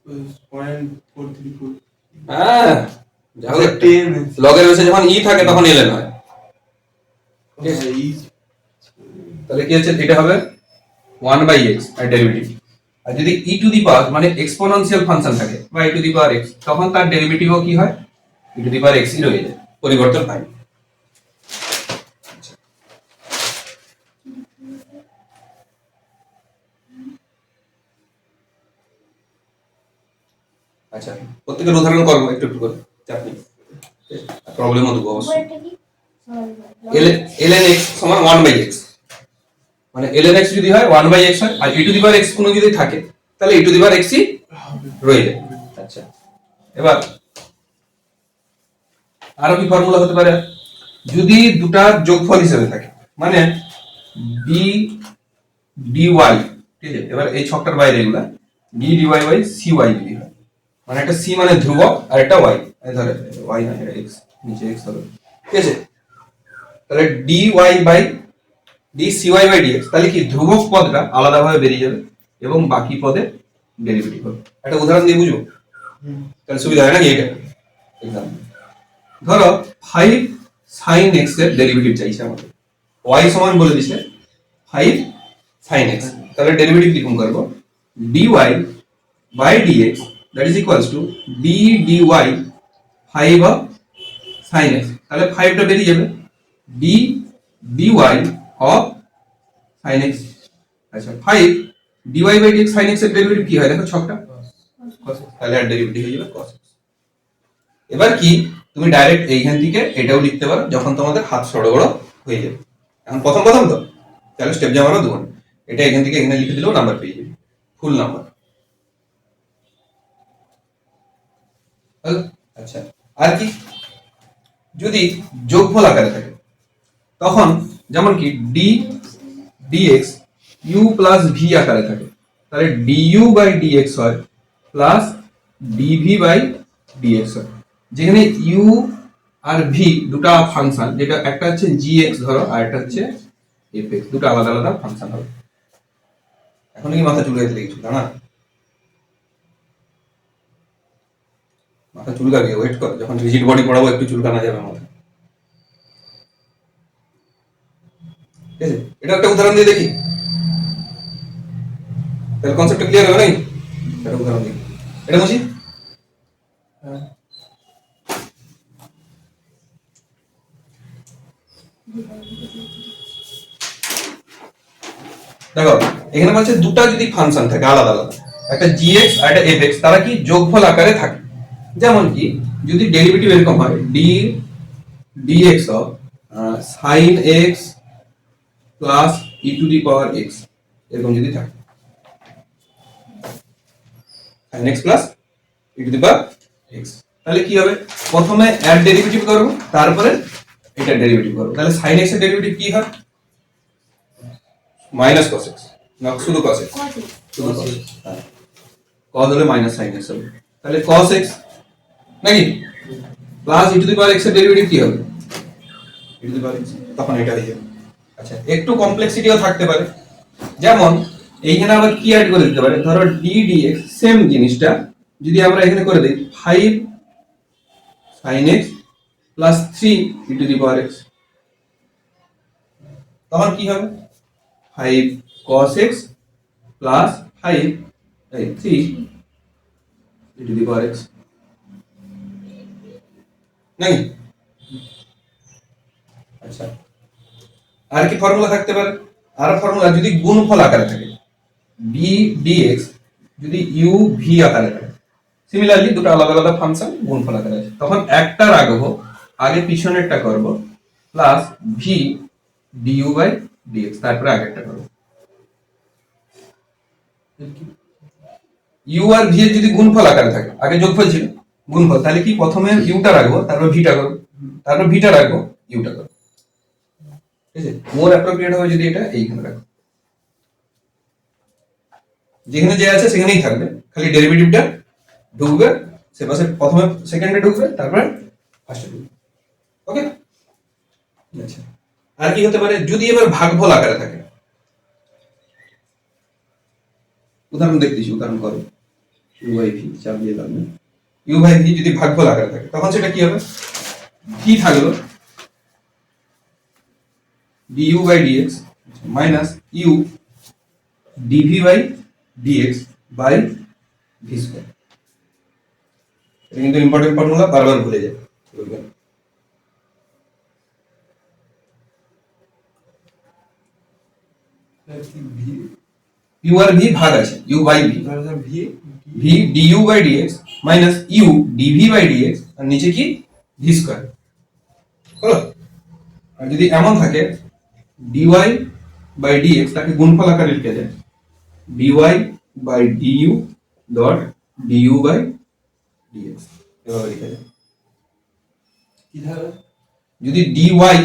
0.434। হ্যাঁ, log এর বেসে যখন e থাকে তখন ln হয়। তাহলে কি হচ্ছে, এটা হবে 1/x আর ডেরিভেটিভ। আর যদি e টু দি পাওয়ার মানে এক্সপোনেনশিয়াল ফাংশন থাকে বা e two the power x, তখন তার ডেরিভেটিভও কি হয়, e two the power x ই রয়ে যায়, পরিবর্তন হয়। আচ্ছা, প্রত্যেকের উদাহরণ করবো একটু একটু করে, চাপ নেই, প্রবলেমও দেবো অবশ্যই। ln x সমান 1/x, মানে ln x যদি হয় 1/x হয়, আর e two the power x কোনো যদি থাকে, তাহলে e two the power x ই রয়ে যায়। আচ্ছা, এবার আরো কি ফর্মুলা হতে পারে, যদি দুটা যোগফল হিসেবে থাকে, মানে ডি ডিওয়াই, ঠিক আছে, এবার এই ছকটার বাইরে এগুলা d d y by c y যদি হয়, মানে একটা সি মানে ধ্রুবক আর একটা ওয়াই, ধরে ওয়াই না এটা এক্স, নিচে এক্স হবে, ঠিক আছে, তাহলে d y by d c y by d x, তাহলে কি ধ্রুবক পদটা আলাদাভাবে বেরিয়ে যাবে এবং বাকি পদে ডেরিভেটিভ হবে। একটা উদাহরণ দিয়ে বুঝবো, তাহলে সুবিধা হয় নাকি? এটা এক্সাম্পল ধরো 5 sin x এর ডেরিভেটিভ চাইছে আমাদের, y সমান বলে দিছে 5 sin x, তাহলে ডেরিভেটিভ লিখুন করব dy by dx that is equals to d dy 5 of sin x, তাহলে 5 টা বেরিয়ে যাবে d dy of sin x। আচ্ছা 5 dy by dx sin x এর ডেরিভেটিভ কি হয় দেখো ছকটা cos x, তাহলে আর ডেরিভেটিভ হয়ে যাবে cos x। এবার কি তুমি ডাইরেক্ট এইখান থেকে এটাও লিখতে পারো যখন তোমাদের হাত সড়গড় হয়ে যাবে। এখন প্রথম প্রথম তো তাহলে স্টেপ জামানো দেবো, এটা এখান থেকে এখানে লিখে দিলেও নাম্বার পেয়ে যাবে, ফুল নাম্বার। আচ্ছা আর কি যদি যোগফল আকারে থাকে তখন যেমন কি d d x u plus v আকারে থাকে, তাহলে ডিইউ বাই ডিএক্স হয় প্লাস ডিভি বাই ডিএক্স হয়, যেখানে ইউ আর ভি দুটো ফাংশন, যেটা একটা হচ্ছে জি এক্স ধরো আর একটা হচ্ছে এফ এক্স, দুটো আলাদা আলাদা ফাংশন হবে। এখন কি মাথা চুলকাইতে লেগেছিল না? মাথা চুলকাবে, ওয়েট কর, যখন রিজিড বডি পড়াবো একটু চুলকানো যাবে মাথা, ঠিক আছে? এটা একটা উদাহরণ দিয়ে দেখি, তাহলে কনসেপ্টটা ক্লিয়ার হবে নাকি? একটা উদাহরণ দেখি, এটা বুঝি। দেখো এখানে বলছে দুটো যদি ফাংশন থাকে আলাদা আলাদা, একটা gx আর একটা fx, তারা কি যোগফল আকারে থাকে। যেমন কি যদি ডেরিভেটিভ এরকম হয় d dx of sin x plus e two the power x, এরকম যদি থাকে sin x plus e two the power x, তাহলে কি হবে প্রথমে এর ডেরিভেটিভ করব তারপরে এটা ডেরিভেটিভ করব, তাহলে sin x এর ডেরিভেটিভ কি হয় মাইনাস cos x, না শুধু cos x, শুধু cos x, হ্যাঁ cos হলে মাইনাস sin x হবে, তাহলে cos x নাকি plus e two the power x এর ডেরিভেটিভ কি হবে e two the power x, তখন এটা হয়ে যাবে। আচ্ছা একটু কমপ্লেক্সিটিও থাকতে পারে, যেমন এইখানে আবার কি অ্যাড করে দিতে পারে, ধরো d dx সেম জিনিসটা যদি আমরা এখানে করে দেই 5 sin x plus 3 e two the power x, তখন কি হবে 5 cos x plus 5 3 e two the power x নাকি? আচ্ছা আর কি ফর্মুলা থাকতে পারে, আর ফর্মুলা যদি গুণফল আকারে থাকে d dx যদি u v আকারে থাকে, সিমিলারলি দুটো আলাদা আলাদা ফাংশন গুণফল আকারে আছে, তখন একটা রাখবো আগে পিছনেরটা করব plus v du by dx, তারপরে আগেরটা করব। u আর v এর যদি গুণফল আকারে থাকে, আগে যোগফল ছিল গুণফল, তাহলে কি প্রথমে u টা রাখবো তারপর v টা করব, তারপর v টা রাখবো u টা করব, ঠিক আছে? মোর অ্যাপ্রোপ্রিয়েট হবে যদি এটা এইখানে রাখো, যেখানে যে আছে সেখানেই থাকবে, খালি ডেরিভেটিভটা ঢুকবে সে পাশে, প্রথমে সেকেন্ডে ঢুকবে তারপরে ফার্স্টে ঢুকবে, ওকে? আচ্ছা আর কি হতে পারে যদি এবার ভাগফল আকারে থাকে, উদাহরণ দেখতেছি, উদাহরণ করো u বাই v, চাপ দিয়ে লাভ নেই, u বাই v যদি ভাগফল আকারে থাকে তখন সেটা কি হবে v থাকলো du by dx minus u dv by dx by v square. এটা কিন্তু ইম্পর্টেন্ট ফর্মুলা, বারবার ভুলে যায়, বলবেন u আর v ভাগ আছে u by v, v du by dx minus u dv by dx আর নিচে কি v স্কয়ার, হলো? আর যদি এমন থাকে dy বাই dx, তাকে গুণফল আকারে লিখে যায় dy by du dot du by dx, এভাবে লিখে যায়। কি ধারা যদি dy বাই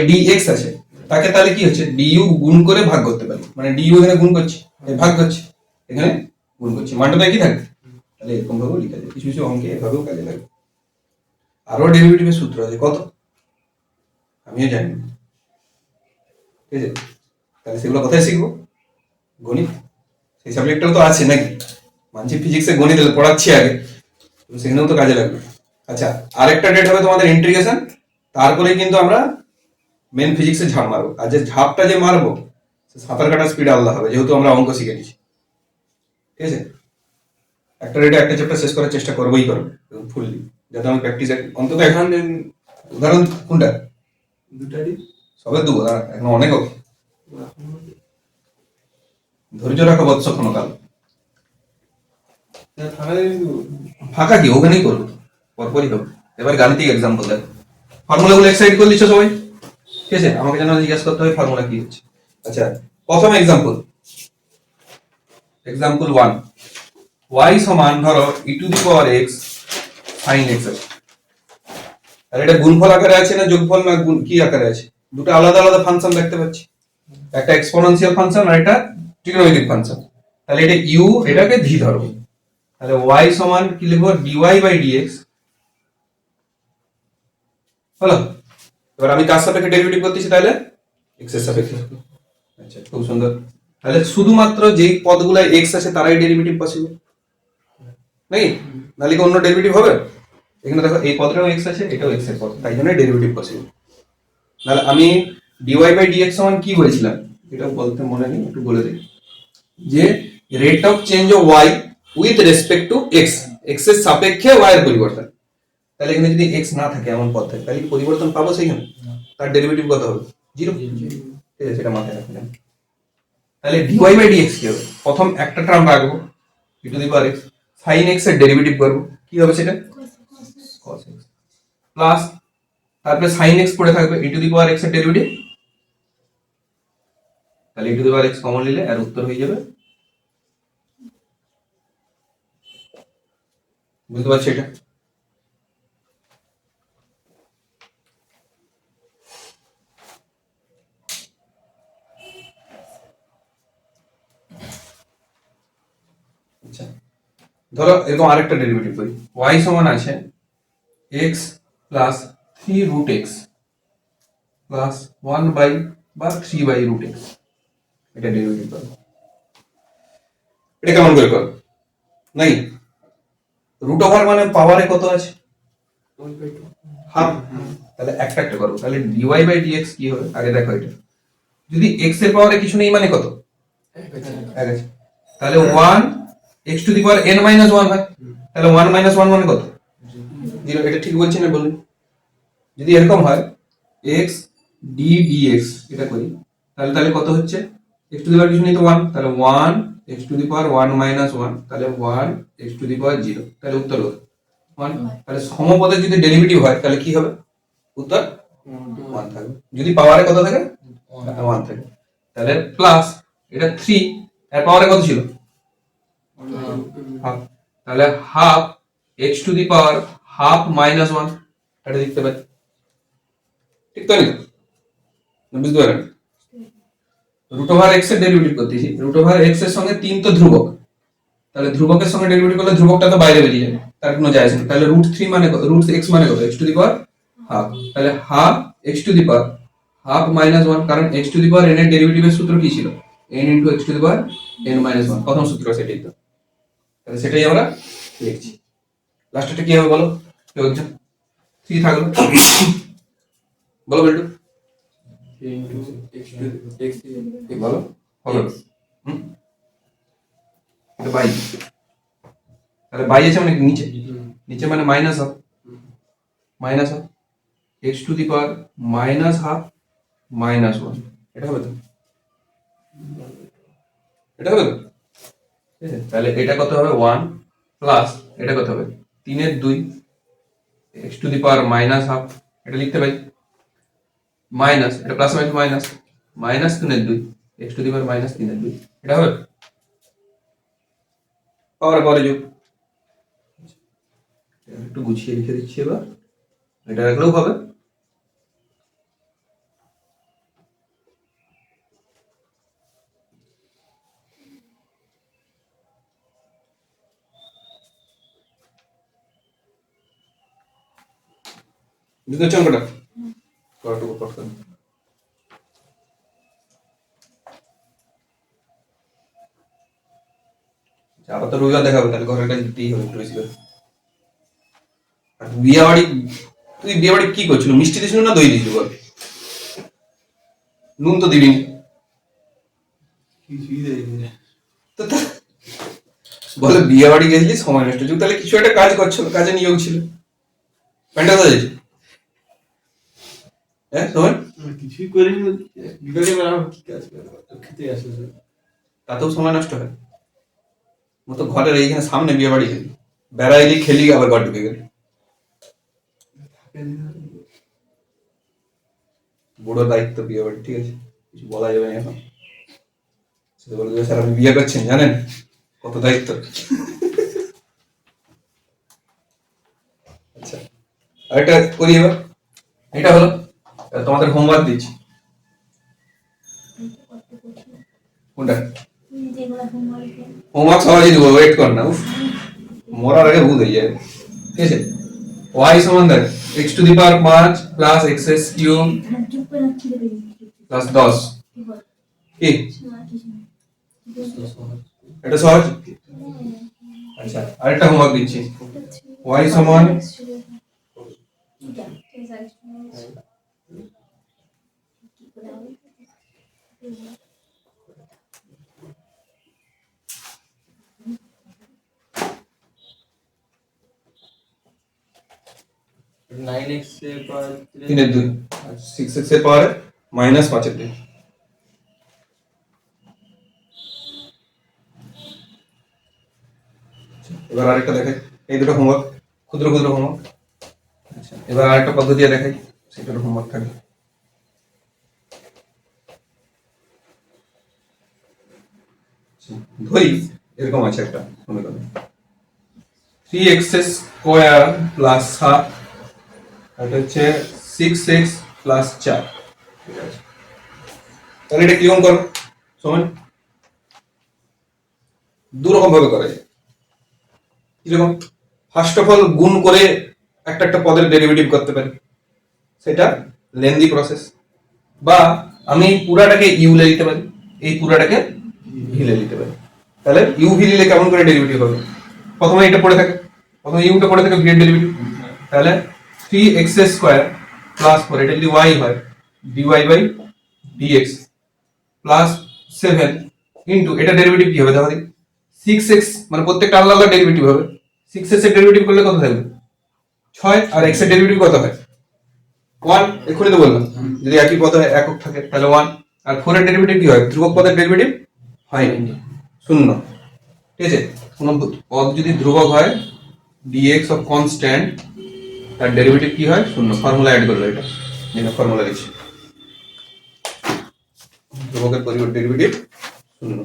dx আছে, তাকে তাহলে কি হচ্ছে du গুণ করে ভাগ করতে পারি, মানে du এখানে গুণ করছি, ভাগ করছি, এখানে গুণ করছি, মানটা কি থাকবে, তাহলে এরকম ভাবে লিখা যায়। কিছু কিছু অঙ্কে এভাবেও কাজে লাগে। আরো ডেরিভেটিভের সূত্র আছে কত, আমিও জানি না, ঠিক আছে? তাহলে সেগুলো কোথায় শিখবো, গণিত সেই সাবজেক্টটাও তো আছে নাকি, মানছি ফিজিক্সে গণিত পড়াচ্ছি আগে, তো সেখানেও তো কাজে লাগবে। আচ্ছা, আরেকটা ডেট হবে তোমাদের ইন্টিগ্রেশন, তারপরে কিন্তু আমরা মেন ফিজিক্সে ঝাঁপ মারবো। আর যে ঝাঁপটা যে মারবো সাঁতার কাটার স্পিড আলাদা হবে, যেহেতু আমরা অঙ্ক শিখে নিচ্ছি, ঠিক আছে? একটা রেটে একটা চ্যাপ্টার শেষ করার চেষ্টা করবোই করবো ফুললি, যাতে আমি প্র্যাকটিস অন্তত এখন উদাহরণ কোনটা, দুটারই সবে দেবো, এখন অনেক হবে। ধৈর্য রাখো বৎস ক্ষণকাল, ফাঁকা কি ওখানেই করবো, পরপরই হবে। এবার গাণিতিক এক্সাম্পল দেখো, ফর্মুলাগুলো এক্সাইড করে দিচ্ছ সবাই, ঠিক আছে? আমাকে যেন জিজ্ঞাসা করতে হবে ফর্মুলা কি হচ্ছে। আচ্ছা, প্রথম এক্সাম্পল, এক্সাম্পল 1, y সমান ধরো e two the power x sin x আছে। আর এটা গুণফল আকারে আছে না যোগফল না গুণ কি আকারে আছে, দুটো আলাদা আলাদা ফাংশন দেখতে পাচ্ছি, একটা এক্সপোনেনশিয়াল ফাংশন আর একটা ট্রিগোনোমেট্রিক ফাংশন। তাহলে এটা u, এটাকে v ধরো, তাহলে y সমান কি লিখবো, dy বাই dx হলো। এবার আমি কার সাপেক্ষে ডেরিভেটিভ করতেছি, তাহলে x এর সাপেক্ষে। আচ্ছা, খুব সুন্দর। তাহলে শুধুমাত্র যেই পদগুলো x আছে তারাই ডেরিভেটিভ পসিবল নাকি, নাহলে কি অন্য ডেরিভেটিভ হবে? এখানে দেখো এই পদটাও x আছে, এটাও x এর পদ, তাই জন্য ডেরিভেটিভ পসিবল। তাহলে আমি dy বাই dx সমান কি বলেছিলাম, এটা বলতে মনে নেই, একটু বলে দিই, যে rate of change of y with respect two x, x এর সাপেক্ষে y এর পরিবর্তন। তাহলে এখানে যদি x না থাকে এমন পদ থাকে, তাহলে কি পরিবর্তন পাবো সেইখানে, তার ডেরিভেটিভ কত হবে, 0, ঠিক আছে? সেটা মাথায় রাখবেন। তাহলে dy বাই dx কি হবে, প্রথম একটা টার্ম রাখবো e two the power x, sin x এর ডেরিভেটিভ করব, কি হবে সেটা cos x, প্লাস তারপরে sin x পড়ে থাকবে, e two the power x এর ডেরিভেটিভ, তাহলে e two the power x common নিলে এর উত্তর হয়ে যাবে, বুঝতে পারছো এটা? আচ্ছা, ধরো এরকম আরেকটা ডেরিভেটিভ করি, y সমান আছে x plus 3 root x plus 1 by বা 3 বাই রুট x, এটা ডেরিভেটিভ করো। এটা কেমন করে করো, নাই রুট ওভার মানে পাওয়ারে কত আছে, হাফ, তাহলে একটা একটা করো। তাহলে dy বাই dx কি হবে, আগে দেখো এটা, যদি x এর পাওয়ারে কিছু নেই মানে কত, এক আছে, তাহলে 1 x to the power n minus 1 হয়, তাহলে 1 মাইনাস 1 মানে কত, 0। এটা ঠিক বলছি না বলুন? যদি এরকম হয় x d dx, এটা করি, তাহলে তাহলে কত হচ্ছে, x টু দি পাওয়ার কিছু নেই তো 1, তাহলে 1 x to the power 1 minus 1, তাহলে 1 x টু দি পাওয়ার 0, তাহলে উত্তর কত 1। তাহলে সমপদের যদি ডেরিভেটিভ হয় তাহলে কি হবে, উত্তর 1 থাকবে, যদি পাওয়ারে কত থাকে 1 থাকে। তাহলে প্লাস এটা 3 এর পাওয়ারে কত ছিল, হাফ, তাহলে half x to the power half minus 1, এটা লিখতে পারি, ঠিক তো? না বুঝতে পারেন, রুট ওভার এক্স এর ডেরিভেটিভ করতেছি, রুট ওভার এক্স এর সঙ্গে 3 তো ধ্রুবক, তাহলে ধ্রুবকের সঙ্গে ডেরিভেটিভ করলে ধ্রুবকটা তো বাইরে বেরিয়ে যাবে, তার কোনো যায় আসে না। তাহলে রুট 3 মানে রুট x মানে কত, x to the power half, তাহলে half x to the power half minus 1, কারণ x to the power n এর ডেরিভেটিভের সূত্র কি ছিল, n into x to the power n minus 1, প্রথম সূত্র সেটাই তো, তাহলে সেটাই আমরা লিখছি। লাস্টটা কি হবে বলো, কেউ একজন 3 থাকলো, বলো বেল্টু, বলো হবে, এটা বাই, তাহলে বাই আছে মানে নিচে, নিচে মানে minus half, minus half x to the power minus half minus 1, এটা হবে তো, এটা হবে তো, ঠিক আছে? তাহলে এটা কত হবে 1 প্লাস এটা কত হবে 3 এর 2 x to the power minus half, এটা লিখতে পাই, মাইনাস এটা প্লাস মাইনাস মাইনাস, মাইনাস 3 এর 2 x to the power minus 3 এর 2, এটা হবে পাওয়ারে পাওয়ারে যোগ। একটু গুছিয়ে লিখে দিচ্ছি এবার, এটা রাখলেও হবে। বুঝতে পারছো অঙ্কটা? কতটুকু করতে হবে? আবার তো রবিবার দেখাবে, তাহলে ঘরের কাছে দিতেই হবে একটু বেশি করে। আর বিয়ে বাড়ি, তুই বিয়ে বাড়ি কি করছিল? মিষ্টি দিয়েছিল না দই দিয়েছিল বল? নুন তো দিবি কিছুই দেয়নি। তো বলে বিয়ে বাড়ি গেছিলি সময় নষ্ট হচ্ছে, তাহলে কিছু একটা কাজ করছিল, কাজে নিয়োগ ছিল। প্যান্টটা সাজাইছি হ্যাঁ সময়, আমি কিছুই করিনি বলতে, বিকালে বেলা আমার কি কাজ করবো? খেতে আসে সে। তাতেও সময় নষ্ট হয়। মতো ঘরের এইখানে সামনে বিয়ে বাড়ি গেলি, বেড়াইলি খেলি আবার ঘর ঢুকে গেলি। থাকে না। বড় দায়িত্ব বিয়ে বাড়ি, ঠিক আছে, কিছু বলা যাবে না এখন। সেটা বলে দেবে, স্যার আপনি বিয়ে করছেন জানেন কত দায়িত্ব। আচ্ছা আরেকটা করি এবার। এটা হলো তোমাদের হোমওয়ার্ক দিচ্ছি। কোনটা? হোমওয়ার্ক সহজেই দেবো, ওয়েট কর না। উফ, মরার আগে ভুল হয়ে যাবে। ঠিক আছে, y সমান দেখ x to the power 5 plus xs cube plus 10 কি এটা সহজ। আচ্ছা আরেকটা হোমওয়ার্ক দিচ্ছি, y সমান নাইন এক্স এর পর 3 এর 2 6x এর পাওয়ার মাইনাস 5 এর 2। এবার আরেকটা দেখাই, এই দুটো হোমওয়ার্ক, ক্ষুদ্র ক্ষুদ্র হোমওয়ার্ক। আচ্ছা এবার আরেকটা পদ্ধতি দেখাই, সেটার হোমওয়ার্ক থাকবে। ধরি এরকম আছে একটা সমীকরণ, 3x স্কোয়ার প্লাস 7, এটা হচ্ছে 6x প্লাস 4। ঠিক আছে, তাহলে এটা কিরকম করো সময়? দু রকম ভাবে করা যায়। কিরকম? ফার্স্ট অফ অল গুণ করে একটা একটা পদের ডেরিভেটিভ করতে পারি, সেটা লেন্দি প্রসেস। বা আমি পুরাটাকে ইউলে নিতে পারি, এই পুরাটাকে ভিলে নিতে পারি। তাহলে ইউ ভি নিলে কেমন করে ডেরিভেটিভ হবে? প্রথমে এটা পড়ে থাকে, প্রথমে ইউটা পড়ে থাকে ভিয়ের ডেরিভেটিভ। তাহলে 3x স্কয়ার প্লাস 4, এটা যদি y হয় dy by dx plus 7 into এটা ডেরিভেটিভ কি হবে দেখো, 6x মানে প্রত্যেকটা আলাদা আলাদা ডেরিভেটিভ হবে। 6x এর ডেরিভেটিভ করলে কত থাকবে? 6, আর x এর ডেরিভেটিভ কত হয়? 1। এক্ষুনি তো বললাম যদি একই পদ হয় একক থাকে তাহলে 1। আর 4 এর ডেরিভেটিভ কি হয়? ধ্রুবক পদের ডেরিভেটিভ হয়নি, শূন্য। ঠিক আছে, কোন পদ যদি ধ্রুবক হয় dx অফ কনস্ট্যান্ট, তার ডেরিভেটিভ কি হয়? শূন্য। ফর্মুলা অ্যাড করলো, এটা যেটা ফর্মুলা দিচ্ছি, ধ্রুবকের পরিবর্তে ডেরিভেটিভ শূন্য।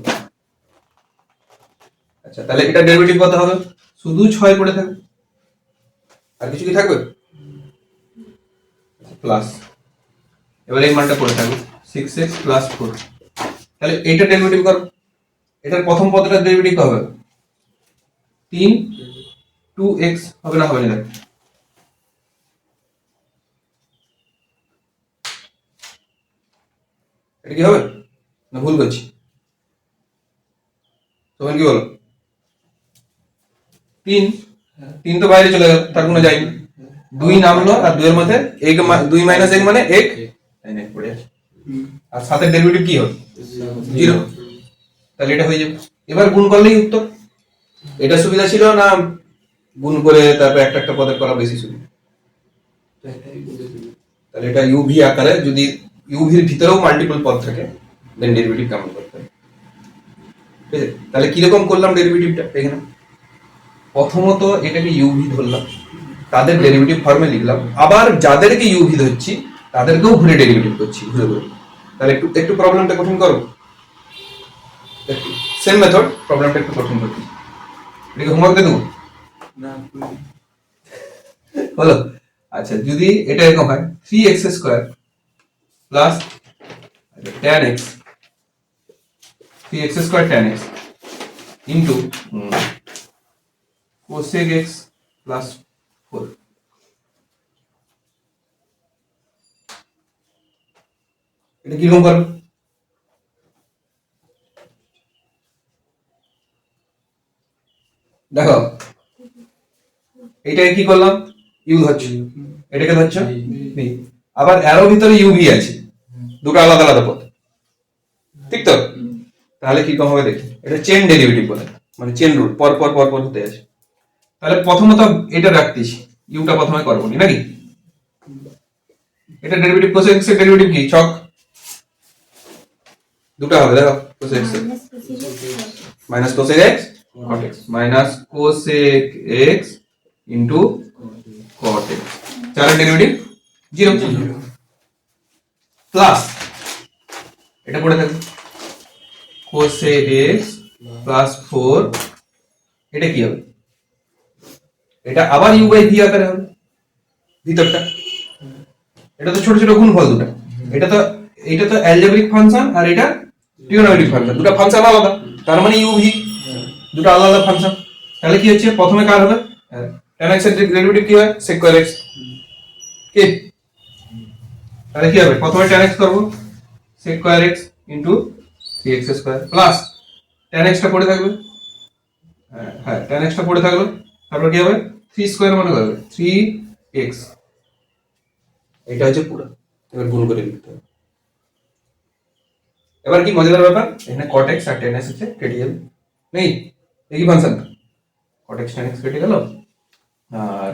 আচ্ছা তাহলে এটা ডেরিভেটিভ কত হবে? শুধু 6 পড়ে থাকবে, আর কিছু কি থাকবে? প্লাস, এবার এই মানটা পড়ে থাকবে 6x প্লাস 4। তাহলে এইটা ডেরিভেটিভ করো, এটার প্রথম পদটার ডেরিভেটিভ হবে 3 2x, হবে না? হবে না, এটা কি হবে না ভুল করছি? তখন কি বলো? 3 3 তো বাইরে চলে গেল, তার কোনো যায়নি। 2 নামলো, আর 2 এর মধ্যে 2 মাইনাস 1 মানে 1, তাই না পড়ে আছে। আর 7 এর ডেরিভেটিভ কি হবে? 0। তাহলে এটা হয়ে যাবে। এবার গুণ করলেই উত্তর। এটা সুবিধা ছিল না গুণ করে তারপর একটা একটা পদের করা বেশি সুবিধা? তাহলে এটা ইউভি আকারে, যদি ইউভির ভিতরেও মাল্টিপল পদ থাকে দেন ডেরিভেটিভ কেমন করতে হবে। ঠিক আছে, তাহলে কিরকম করলাম ডেরিভেটিভটা এখানে? প্রথমত এটাকে ইউভি ধরলাম, তাদের ডেরিভেটিভ ফর্মে লিখলাম, আবার যাদেরকে ইউভি ধরছি তাদেরকেও ঘুরে ডেরিভেটিভ করছি ঘুরে ঘুরে। তাহলে একটু একটু প্রবলেমটা কঠিন করো, একটু সেম মেথড, প্রবলেমটা একটু কঠিন করছি। এটাকে হোমওয়ার্ক দিয়ে দেবো না হলো? আচ্ছা যদি এটা এরকম হয় 3x² plus tan x 3x² tan x into cosec x plus 4, এটা কিরকম করবে? দেখো এটাকে কি করলাম, ইউ ধরছি, এটাকে ধরছো ভি, আবার অ্যারো ভিতরে ইউভি আছে, দুটো আলাদা আলাদা পথ, ঠিক তো? তাহলে কি কম হবে দেখি, এটা চেন ডেরিভেটিভ বলে, মানে চেন রুল, পর পর পর পর হতে আছে। তাহলে প্রথমত এটা রাখতেছি, ইউটা প্রথমে করবো নি নাকি, এটা ডেরিভেটিভ কোসেক এক্স এর ডেরিভেটিভ কি ছক, দুটো হবে দেখো, cosec x minus cosec x cot x minus cosec x into cot x, চারের ডেরিভেটিভ 0 প্লাস এটা পড়ে থাকবে কোসেক এক্স প্লাস 4, এটা কি হবে, এটা আবার ইউ বাই ভি আকারে হবে ভিতরটা, এটা তো ছোট ছোট গুণফল দুটো, এটা তো অ্যালজেব্রিক ফাংশন আর এটা ট্রিগোনোমেট্রিক ফাংশন, দুটো ফাংশন আলাদা, তার মানে ইউ ভি দুটো আলাদা আলাদা ফাংশন। তাহলে কি হচ্ছে, প্রথমে কার হবে tan x এর ডেরিভেটিভ কি হয় sec স্কয়ার x, কি তাহলে কি হবে, প্রথমে tan x করব sec square x into 3x² plus tan x টা পড়ে থাকবে, হ্যাঁ tan x টা পড়ে থাকলো, তারপর কি হবে 3 স্কয়ার মানে হবে 3x, এটা হচ্ছে পুরো, এবার গুণ করে লিখতে হবে। এবার কি মজাদার ব্যাপার, এখানে cot x আর tan x হচ্ছে কেটে যাবে, নেই এই function cot x tan x কেটে গেল, আর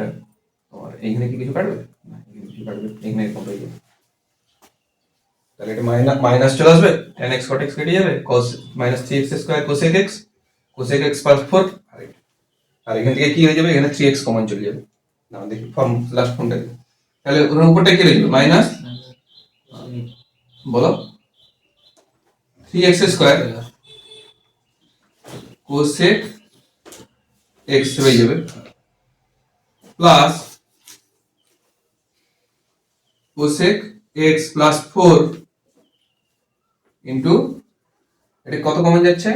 তোমার এইখানে কি কিছু কাটবে না, এখানে কিছু কাটবে, এখানে এরকম হয়ে যাবে, তাহলে এটা মাইনাস চলে আসবে, tan x cot x কেটে যাবে, cos minus 3x² cosec x plus 4, আর এখান থেকে কি হয়ে যাবে, এখানে 3x কমন চলে যাবে, না দেখি ফর্ম লাস্ট ফর্মটা, তাহলে ওর উপরটা কি রইল মাইনাস, বলো 3x² cosec x হয়ে যাবে plus cosec x plus 4 into, এটা কত কমন যাচ্ছে,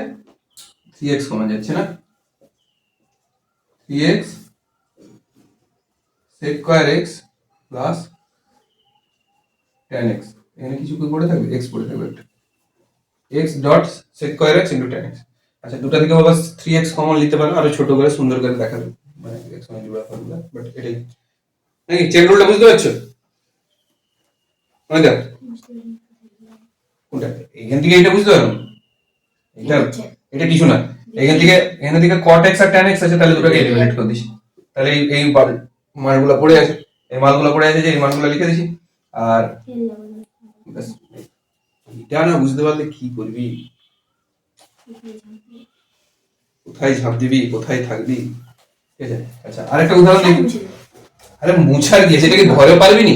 3x কমন যাচ্ছে না, 3x sec square x plus tan x, এখানে কিছু কি পড়ে থাকবে, x পড়ে থাকবে একটা, x dot sec square x into tan x। আচ্ছা দুটো থেকে বাবা 3x কমন নিতে পারো, আরো ছোট করে সুন্দর করে দেখাবে, মানে x মানে জোড়া ফর্মুলা, বাট এটাই নাকি চেন রুলটা বুঝতে পারছো, মানে দেখ কোনটা, এখান থেকে এটা বুঝতে পারো, এটা এটা কিছু না, এখান থেকে cot x আর tan x আছে, তাহলে দুটোকে এলিমিনেট করে দিছি, তাহলে এই মানগুলো পড়ে আছে, এই মানগুলো পড়ে আছে, যে এই মানগুলো লিখে দিছি, আর ব্যাস, এটা না বুঝতে পারলে কি করবি, কোথায় ঝাঁপ দিবি, কোথায় থাকবি, ঠিক আছে? আচ্ছা আরেকটা উদাহরণ দেখি, আরে মুছার গিয়ে সেটাকে ধরে পারবি নি,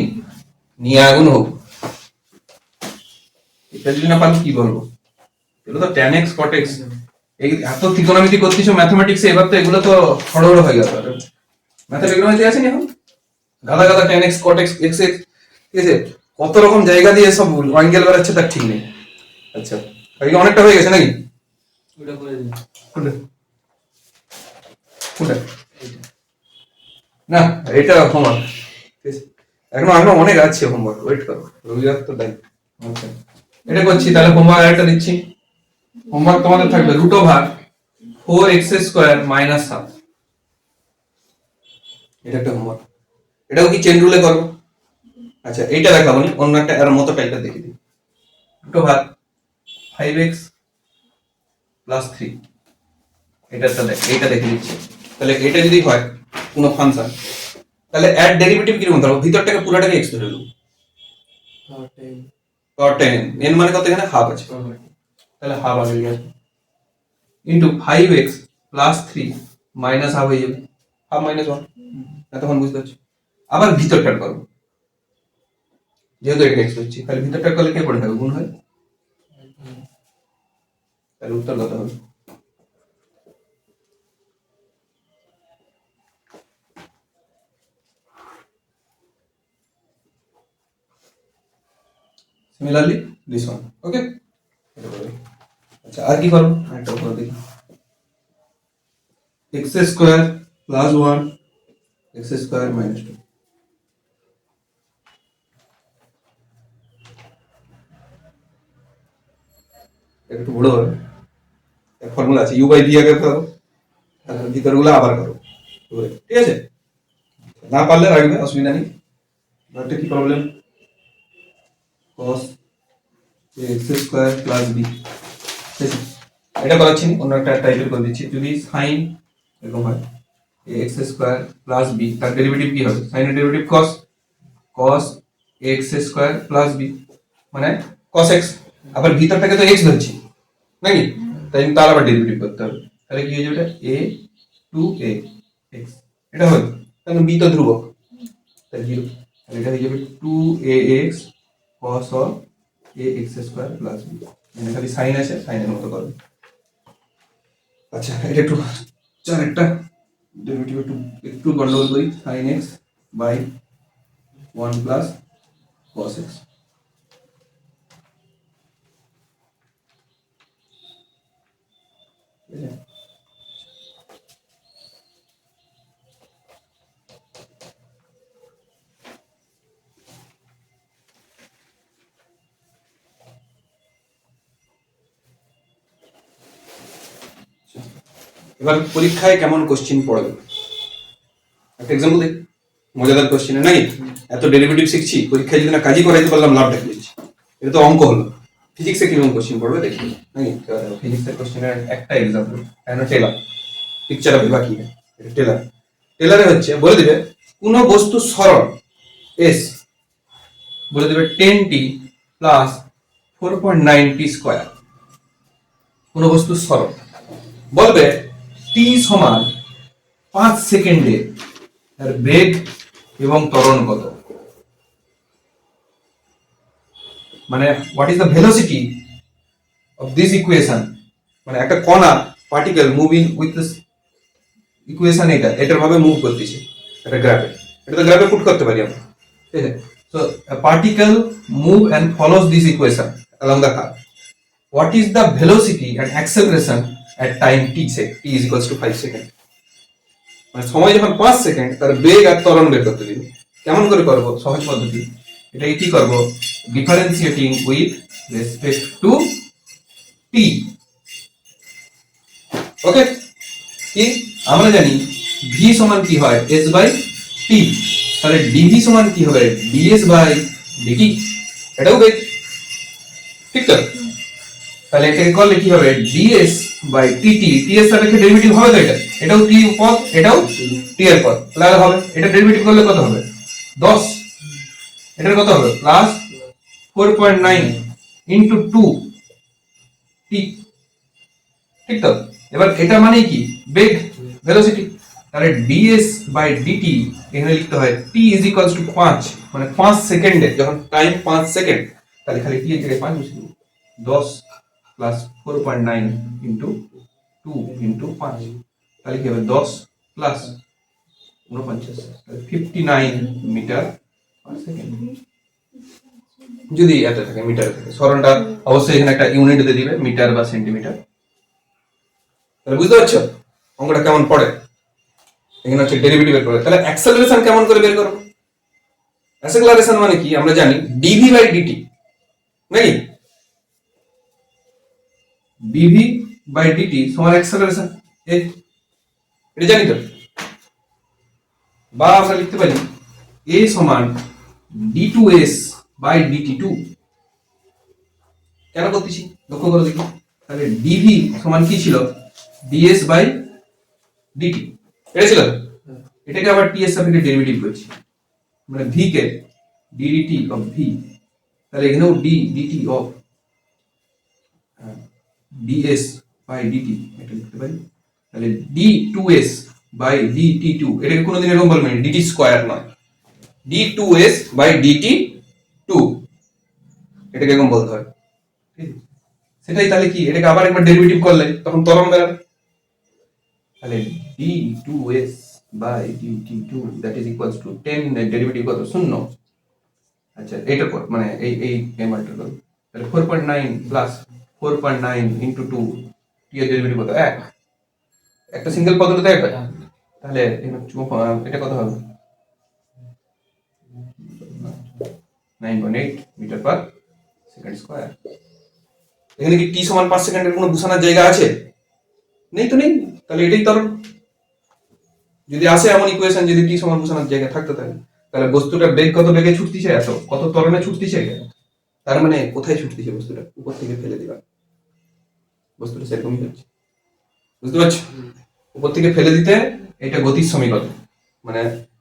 নিয়ে আগুন হোক, এটা যদি না পারবি কি বলবো, এগুলো তো tan x cot x, এই এত ত্রিকোণমিতি করতেছো ম্যাথমেটিক্সে, এবার তো এগুলো তো হড়বড় হয়ে গেল, ম্যাথে ত্রিকোণমিতি আছে না এখন, গাদা গাদা tan x cot x x x, ঠিক আছে, কত রকম জায়গা দিয়ে সব অ্যাঙ্গেল বেরোচ্ছে তার ঠিক নেই। আচ্ছা এই অনেকটা হয়ে গেছে নাকি, ওটা করে দিন। কোনটা কোনটা, না এটা হোমওয়ার্ক, ঠিক আছে, এখনো এখনো অনেক আছে হোমওয়ার্ক, ওয়েট করো, রবিবার তো দেখ। আচ্ছা এটা করছি, তাহলে হোমওয়ার্ক আরেকটা দিচ্ছি, হোমওয়ার্ক তোমাদের থাকবে √4x² মাইনাস হাফ, এটা একটা হোমওয়ার্ক, এটাও কি চেন রুলে করবো। আচ্ছা এইটা দেখাবো নি, অন্য একটা এর মতো টাইপের দেখে দিই, √5x প্লাস 3, এইটা দেখে দিচ্ছি, তাহলে এটা যদি হয় কোনো ফাংশন, তাহলে এর ডেরিভেটিভ কিরকম ধরবো, ভিতরটাকে পুরোটাকে x ধরে নেবো, cot n মানে কত, এখানে হাফ আছে, তাহলে হাফ আগে লিখে আসবো, into 5x plus 3 minus half হয়ে যাবে, হাফ মাইনাস 1, এতক্ষণ বুঝতে পারছি। আবার ভিতরটার করবো, যেহেতু এটা x হচ্ছে, তাহলে ভিতরটার করলে কে পড়ে থাকবে, গুণ হয়, তাহলে উত্তর কত হবে, সিমিলারলি দিস ওয়ান। ওকে, আচ্ছা আর কি করবো, একটা করে দেখি। X square plus one x square minus two. একটু বড় হবে, ফর্মুলা আছে ইউ বাই ভি আগে করো, ভিতর গুলো আবার করো, ঠিক আছে? না পারলে রাখবে, অসুবিধা নেই। একটা কি problem, cos x square plus b, এটা করাচ্ছি না, অন্য একটা টাইপের করে দিচ্ছি। যদি sin এরকম হয় x স্কয়ার প্লাস b, তার ডেরিভেটিভ কি হবে? sin এর derivative cos x square plus b, মানে cos x, আবার ভিতরটাকে তো x ধরছি নাকি, তাই তার আবার ডেরিভেটিভ করতে হবে। তাহলে কি হয়ে যাবে, এটা a টু a x, এটা হবে, কারণ b তো ধ্রুবক, তাই 0। তাহলে এটা হয়ে যাবে 2ax cos of ax square plus b, এখানে খালি সাইন আছে, সাইনের মতো করবে। আচ্ছা এটা একটু চার একটা ডেরিভেটিভ একটু একটু গন্ডগোল করি, sin x by 1 plus cos x। ঠিক আছে? এবার পরীক্ষায় কেমন কোশ্চিন পড়বে, একটা এক্সাম্পল দেখ, মজাদার কোশ্চিন নাকি? এত ডেরিভেটিভ শিখছি, পরীক্ষায় যদি না কাজই করাইতে পারলাম, লাভটা কি হচ্ছে? এটা তো অঙ্ক হলো। ফিজিক্সে কিরকম কোশ্চিন পড়বে দেখি নাকি? ফিজিক্সের কোশ্চিনের একটা এক্সাম্পল, কেন টেলার পিকচার অফ বাকি, এটা টেলার। টেলারে হচ্ছে বলে দিবে কোন বস্তু সরল এস, বলে দেবে 10t প্লাস 4.9t স্কয়ার, কোন বস্তু সরল, বলবে টি সমান 5 সেকেন্ডে তার বেগ এবং ত্বরণ কত, মানে what is the velocity of this equation, মানে একটা কণা পার্টিকেল মুভিং উইথ ইকুয়েশন, এটার ভাবে মুভ করতেছে একটা গ্রাফে, এটা তো গ্রাফে পুট করতে পারি আমরা, ঠিক আছে? So particle move and follows this equation along the curve. What is the velocity and acceleration at time t is equals to 5 second, মানে সময় যখন 5 সেকেন্ড, তার বেগ আর ত্বরণ বের করতে দিন। কেমন করে করব? সহজ পদ্ধতি, এটাকে কি করব, ডিফারেন্সিয়েটিং উইথ রেসপেক্ট টু টি। ওকে, কি আমরা জানি ভি সমান কি হয়, এস বাই টি, তাহলে ডিভি সমান কি হবে, ডিএস বাই ডিটি, এটাও বেগ, ঠিক তো? তাহলে এটাকে করলে কি হবে, ডিএস বাই টিটি, টি এর সাপেক্ষে ডেরিভেটিভ হবে তো, এটাও টি পদ, এটাও টি এর পদ, তাহলে হবে এটা ডেরিভেটিভ করলে কত হবে, 10, এটার কত হবে প্লাস 4.9 ইনটু 2 টি, ঠিক তো? এবার এটা মানে কি, বেগ, ভেলোসিটি, তাহলে ডিএস বাই ডিটি এখানে লিখতে হয় টি ইজ ইকুয়ালস টু 5, মানে 5 সেকেন্ডে, যখন টাইম 5 সেকেন্ড, তাহলে খালি টি এর জায়গায় 5 বসিয়ে দেব, 10 প্লাস 4.9 ইনটু 2 ইনটু 5, তাহলে কি হবে 10 প্লাস 49, তাহলে 59 মিটার পার সেকেন্ড। যদি এত থাকে মিটারে থাকে, সরণটা অবশ্যই এখানে একটা ইউনিট দিয়ে দিবে, মিটার বা সেন্টিমিটার। তাহলে বুঝতে পারছো অঙ্কটা কেমন পড়ে? এখানে হচ্ছে ডেরিভেটিভ বের করে, তাহলে অ্যাক্সেলারেশন কেমন করে বের করব? অ্যাক্সেলারেশন মানে কি আমরা জানি, ডিভি বাই ডিটি নাকি, ডিভি বাই ডিটি সমান অ্যাক্সেলারেশন, এটা জানি তো। বা আমরা লিখতে পারি a সমান d2s বাই dt2, কেন করতেছি লক্ষ্য করে দেখি, তাহলে dv সমান কি ছিল, ds বাই dt, এটা ছিল, এটাকে আবার t এর সাপেক্ষে ডেরিভেটিভ করছি, মানে v কে ddt অফ v, তাহলে এখানেও d dt of ds by dt, এটা লিখতে পারি, তাহলে d2s বাই dt2, এটাকে কোনোদিন এরকম বলবেন না dt স্কয়ার নয়, d2s বাই dt2, এটাকে এরকম বলতে হয়, সেটাই। তাহলে কি এটাকে আবার একবার ডেরিভেটিভ করলে তখন ত্বরণ বেরোবে, তাহলে d2s by dt2 that is equals to 10 এর ডেরিভেটিভ কত, 0, আচ্ছা এইটার পর মানে এই মানটা করো তাহলে 4.9 প্লাস 4.9 ইন্টু 2 টি এর ডেরিভেটিভ কত 1 একটা সিঙ্গেল পদ হলে তো 1 হয় তাহলে এটা কত হবে 9.8 মিটার পার সেকেন্ড স্কয়ার এখানে কি টি সমান 5 সেকেন্ডের কোনো বসানোর জায়গা আছে নেই তো নেই তাহলে এটাই তরল যদি আসে এমন ইকুয়েশন যদি টি সমান বসানোর জায়গা থাকতো তাহলে বস্তুটা বেগ কত বেগে ছুটতিছে এত কত ত্বরণে ছুটতিছে তার মানে কোথায় ছুটতিছে বস্তুটা উপর থেকে ফেলে দিবা বস্তুটা সেরকমই হচ্ছে বুঝতে পারছো উপর থেকে ফেলে দিতে এটা গতির সমীকরণ মানে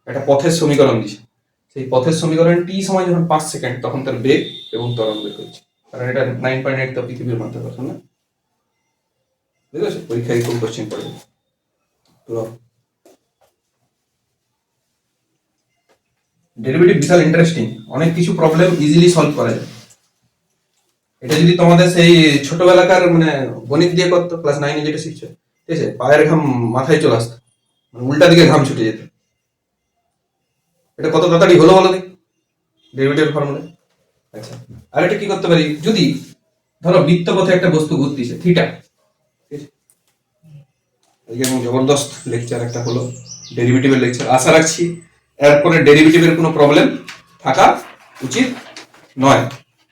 একটা পথের সমীকরণ দিছে সেই পথের সমীকরণ টি সময় যখন 5 সেকেন্ড তখন তার বেগ এবং ত্বরণ বের করছে কারণ এটা 9.8 তো পৃথিবীর মধ্যে কথা না বুঝতে পারছো পরীক্ষায় এরকম কোশ্চেন পড়বে তো ডেরিভেটিভ বিশাল ইন্টারেস্টিং অনেক কিছু প্রবলেম ইজিলি সলভ করা যায় এটা যদি তোমাদের সেই ছোটবেলাকার মানে গণিত দিয়ে করতো ক্লাস 9 যেটা শিখছো ঠিক আছে পায়ের ঘাম মাথায় চলে আসতো মানে উল্টা দিকে ঘাম ছুটে যেত এটা কত তাড়াতাড়ি হলো বলো দেখি ডেরিভেটিভ ফর্মুলা আচ্ছা আর এটা কি করতে পারি যদি ধরো বৃত্ত পথে একটা বস্তু ঘুরতেছে থিটা ঠিক আছে আজকে এবং জবরদস্ত লেকচার একটা হলো ডেরিভেটিভের লেকচার আশা রাখছি এরপরে ডেরিভেটিভের কোনো প্রবলেম থাকা উচিত নয়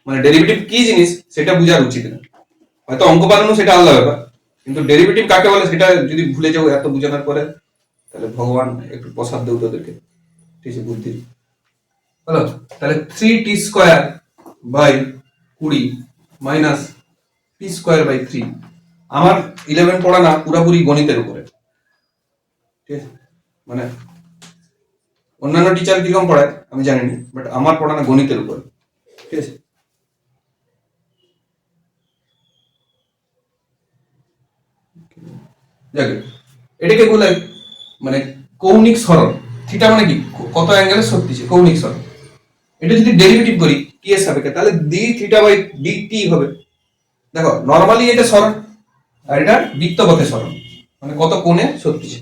মানে ডেরিভেটিভ কি জিনিস সেটা বোঝার উচিত না হয়তো অঙ্ক বানানো সেটা আলাদা ব্যাপার কিন্তু ডেরিভেটিভ কাকে বলে সেটা যদি ভুলে যাও এত বোঝানোর পরে তাহলে ভগবান একটু প্রসাদ দেও তোদেরকে ঠিক আছে বুদ্ধি বলো তাহলে 3t square by 20 minus t square by 3 আমার 11 পড়া না পুরোপুরি গণিতের উপরে ঠিক আছে মানে অন্যান্য টিচার কিরকম পড়ায় আমি জানি না বাট আমার পড়ানো গণিতের উপর ঠিক আছে যাক এটাকে বলে মানে কৌণিক সরণ থিটা মানে কি কত অ্যাঙ্গেলে সত্যিছে কৌণিক সরণ এটা যদি ডেরিভেটিভ করি টি এর সাপেক্ষে তাহলে ডি থিটা বাই ডিটি হবে দেখো নরমালি এটা সরণ আর এটা বৃত্তপথে সরণ মানে কত কোণে সত্যিছে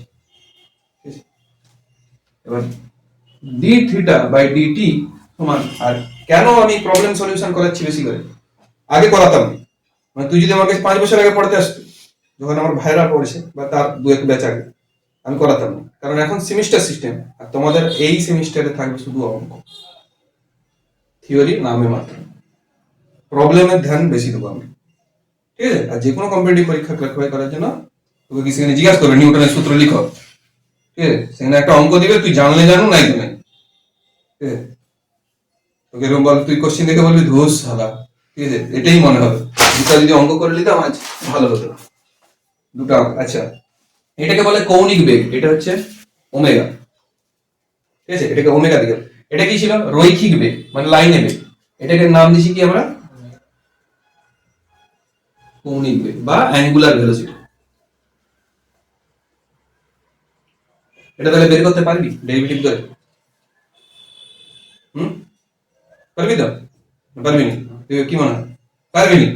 এবার ডি থিটা বাই ডিটি সমান আর কেন আমি প্রবলেম সলিউশন করাচ্ছি বেশি করে আগে করাতাম না মানে তুই যদি আমার কাছে 5 বছর আগে পড়তে আসতো যখন আমার ভাইরা পড়েছে বা তার দু এক ব্যাচ আগে আমি করাতাম না কারণ এখন সেমিস্টার সিস্টেম আর তোমাদের এই সেমিস্টারে থাকবে শুধু অঙ্ক থিওরি নামে মাত্র প্রবলেমের ধ্যান বেশি দেবো আমি ঠিক আছে আর যে কোনো কম্পিটিটিভ পরীক্ষা ক্লারিফাই করার জন্য তোকে কি সেখানে জিজ্ঞাসা করবে নিউটনের সূত্র লিখো ঠিক আছে সেখানে একটা অঙ্ক দিবে তুই জানলে জানো নাই তো নাই ঠিক আছে তোকে এরকম বল তুই কোশ্চেন দেখে বলবি ধুস সালা ঠিক আছে এটাই মনে হবে দুটা যদি অঙ্ক করে নিতাম আজ ভালো হতো দুটো আচ্ছা এটাকে বলে কৌণিক বেগ এটা হচ্ছে ওমেগা ঠিক আছে এটাকে ওমেগা দিকে এটা কি ছিল রৈখিক বেগ মানে লাইনে বেগ এটাকে নাম দিছি কি আমরা কৌণিক বেগ বা অ্যাঙ্গুলার ভেলোসিটি এটা তাহলে বের করতে পারবি ডেরিভেটিভ করে পারবি তো পারবি না কি মনে হয় পারবি না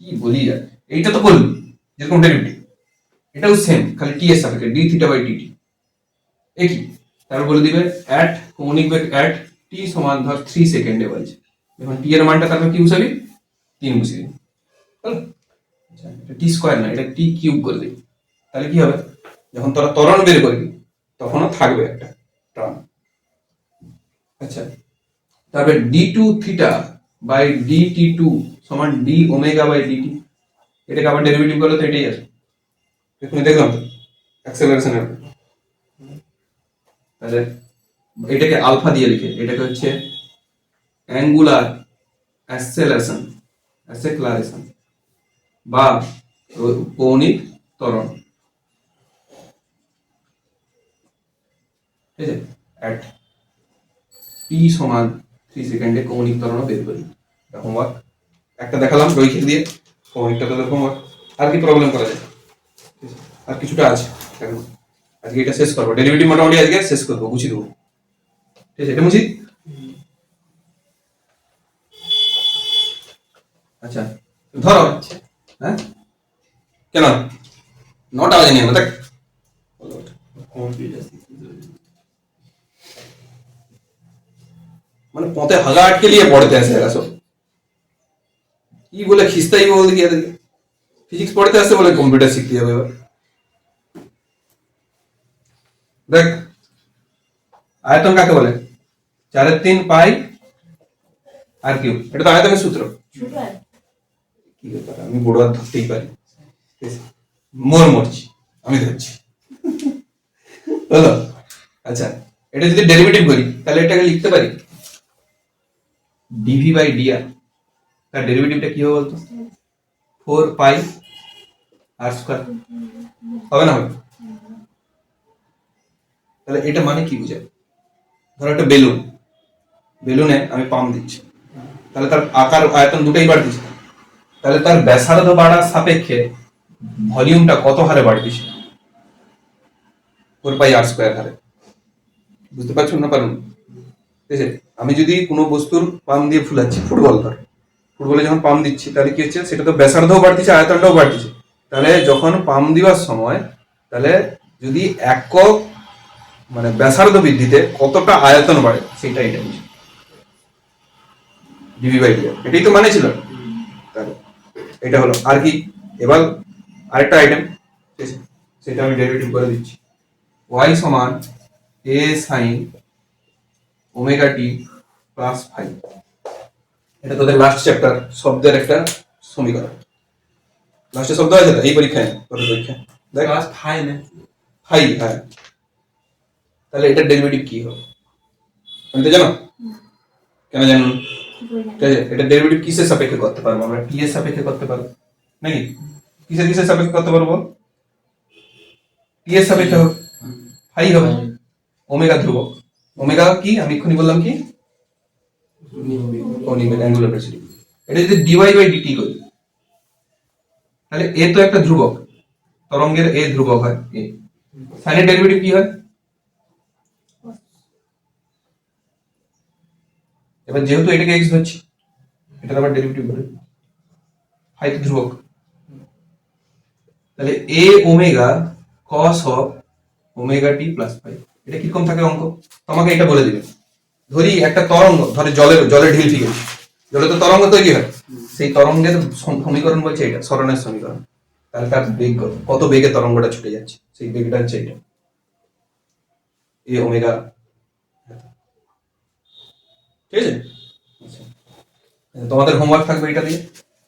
কি বলি যায় এইটা তো বলবি যেরকম ডেরিভেটিভ এটাও সেম খালি টি এর সাপেক্ষে ডি থিটা বাই ডিটি একই তারপর বলে দিবে অ্যাট কৌণিক বেগ অ্যাট টি সমান ধর 3 সেকেন্ডে বলছে যখন টি এর মানটা তারপর কি বসাবি 3 বসিয়ে দিবি আচ্ছা এটা টি স্কয়ার না এটা টি কিউব করে দিবি তাহলে কি হবে যখন তোরা ত্বরণ বের করবি তখনও থাকবে একটা টার্ম আচ্ছা তারপরে d2 থিটা বাই dt2 সমান d ওমেগা বাই dt এটাকে আবার ডেরিভেটিভ করলে তো এটাই আসবে এখানে দেখলাম তো অ্যাক্সেলারেশনের তাহলে এটাকে আলফা দিয়ে লিখে এটাকে হচ্ছে অ্যাঙ্গুলার অ্যাক্সেলারেশন বা কৌণিক ত্বরণ ঠিক আছে অ্যাট টি সমান 3 সেকেন্ডে কৌণিক ত্বরণ বের করি হোমওয়ার্ক একটা দেখালাম রৈখিক দিয়ে কৌণিকটা তো হোমওয়ার্ক আর কি প্রবলেম করা যায় আর কিছুটা আছে এখন আজকে এটা শেষ করবো ডেরিভেটিভ মোটামুটি আজকে শেষ করবো গুছিয়ে দেবো ঠিক আছে এটা মুছি আচ্ছা ধরো হ্যাঁ কেন 9টা বাজেনি আমার দেখ কম্পিউটার মানে পথে হাগা আটকে নিয়ে পড়তে আসে এরা সব, কি বলে খিস্তাই বলতে কি এদেরকে, ফিজিক্স পড়তে আসছে বলে কম্পিউটার শিখতে যাবে এবার। দেখ আয়তন কাকে বলে, 4/3 পাই আর কিউ, এটা তো আয়তনের সূত্র। কি ব্যাপার, আমি বড় আর ধরতেই পারি, মোর মরছি আমি ধরছি হলো। আচ্ছা, এটা যদি ডেরিভেটিভ করি তাহলে এটাকে লিখতে পারি ডিভি বাই ডিআর, তার ডেরিভেটিভটা কি হবে বলতো, 4 পাই আর স্কয়ার, হবে না? হবে। তাহলে এটা মানে কি বোঝায়, ধরো একটা বেলুন, বেলুনে আমি পাম্প দিচ্ছি, তাহলে তার আকার আয়তন দুটোই বাড়তিছে, তাহলে তার ব্যাসার্ধ বাড়ার সাপেক্ষে ভলিউমটা কত হারে বাড়তিছে, 4 পাই আর স্কয়ার হারে। বুঝতে পারছো না পারুন? ঠিক আছে, আমি যদি কোনো বস্তুর পাম্প দিয়ে ফুলাচ্ছি, ফুটবল ধর, ফুটবলে যখন পাম্প দিচ্ছি তাহলে কি হচ্ছে, সেটা তো ব্যাসার্ধও বাড়তিছে আয়তনটাও বাড়তিছে, তাহলে যখন পাম্প দেওয়ার সময় তাহলে যদি একক মানে ব্যাসার্ধ বৃদ্ধিতে কতটা আয়তন বাড়ে সেটা এটা বুঝি ডিভি বাই ডিআর, এটাই তো মানে ছিল। তাহলে এটা হলো আর কি, এবার আরেকটা আইটেম, ঠিক আছে, সেটা আমি ডেরিভেটিভ করে দিচ্ছি, y সমান a sin omega t plus phi, এটা তোদের লাস্ট চ্যাপ্টার শব্দের একটা সমীকরণ, লাস্টে শব্দ আছে তো এই পরীক্ষায়, তোর পরীক্ষায় দেখ ক্লাস ফাই না ফাই, হ্যাঁ। তাহলে এটার ডেরিভেটিভ কি হবে আমি তো জানো, কেন জানো? ঠিক আছে, এটা ডেরিভেটিভ কিসের সাপেক্ষে করতে পারবো আমরা, টি এর সাপেক্ষে করতে পারবো নাকি, কিসের কিসের সাপেক্ষে করতে পারবো, টি এর সাপেক্ষে হবে, ফাই হবে, ওমেগা ধ্রুবক, ওমেগা কি আমি এক্ষুনি বললাম কি, অ্যাঙ্গুলার ভেলোসিটি। এটা যদি ডিওয়াই বাই ডিটি করি তাহলে এ তো একটা ধ্রুবক, তরঙ্গের এ ধ্রুবক হয়, এ সাইনের ডেরিভেটিভ কি হয়, এবার যেহেতু এটাকে এক্স ধরছি এটার আবার ডেরিভেটিভ বলে ফাই তো ধ্রুবক, তাহলে A omega cos of omega t plus phi, এটা কিরকম থাকে অঙ্ক, তোমাকে এটা বলে দিবে। ধরি একটা তরঙ্গ, ধরে জলের ঢিল ঠিক আছে, জলে তো তরঙ্গ তৈরি হয়, সেই তরঙ্গের সমীকরণ বলছে এটা সরণের সমীকরণ, তাহলে তার বেগ কত বেগে তরঙ্গটা ছুটে যাচ্ছে, সেই বেগটা হচ্ছে এটা এ ওমেগা, ঠিক আছে। আচ্ছা, তোমাদের হোমওয়ার্ক থাকবে এটা দিয়ে,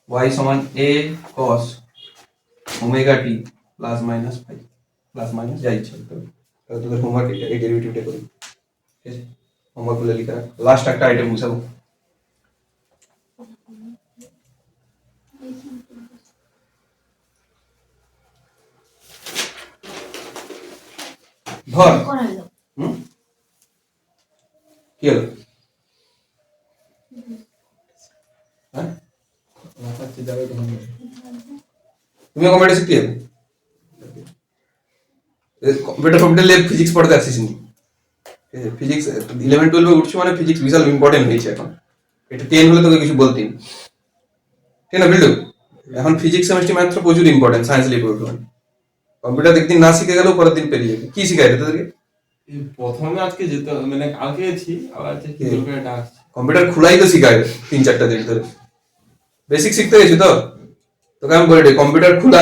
y সমান a cos omega t plus minus phi, plus minus যা ইচ্ছা করতে হবে, তাহলে তোদের হোমওয়ার্ক এটা, এই ডেরিভেটিভটা করবি, ঠিক আছে। হোমওয়ার্ক গুলো লিখে রাখ, লাস্ট একটা আইটেম বুঝাবো। ধর হুম কি হলো, হ্যাঁ মাথার যাবে তখন তুমি কম্পিউটার শিখতে যাবে, কম্পিউটার ল্যাব ফিজিক্স পড়তে আসছিস নি, ঠিক আছে, ফিজিক্স 11-12 উঠছি মানে ফিজিক্স বিশাল ইম্পর্টেন্ট হয়েছে এখন, এটা 10 হলে তোকে কিছু বলতেন, ঠিক না বিল্ডু, এখন ফিজিক্স কেমিস্ট্রি ম্যাথ প্রচুর ইম্পর্টেন্ট সায়েন্স লিখে উঠবে, কম্পিউটার একদিন না শিখে গেলেও পরের দিন পেরিয়ে যাবে। কি শিখাই তোদেরকে, প্রথমে আজকে যেতে মানে কালকে গেছি, আবার আজকে কি করে ডাকছে, কম্পিউটার খুলাই তো শিখায় 3-4টা দিন ধরে, বেসিক শিখতে গেছি তো, তোকে আমি বলে দিই কম্পিউটার খোলা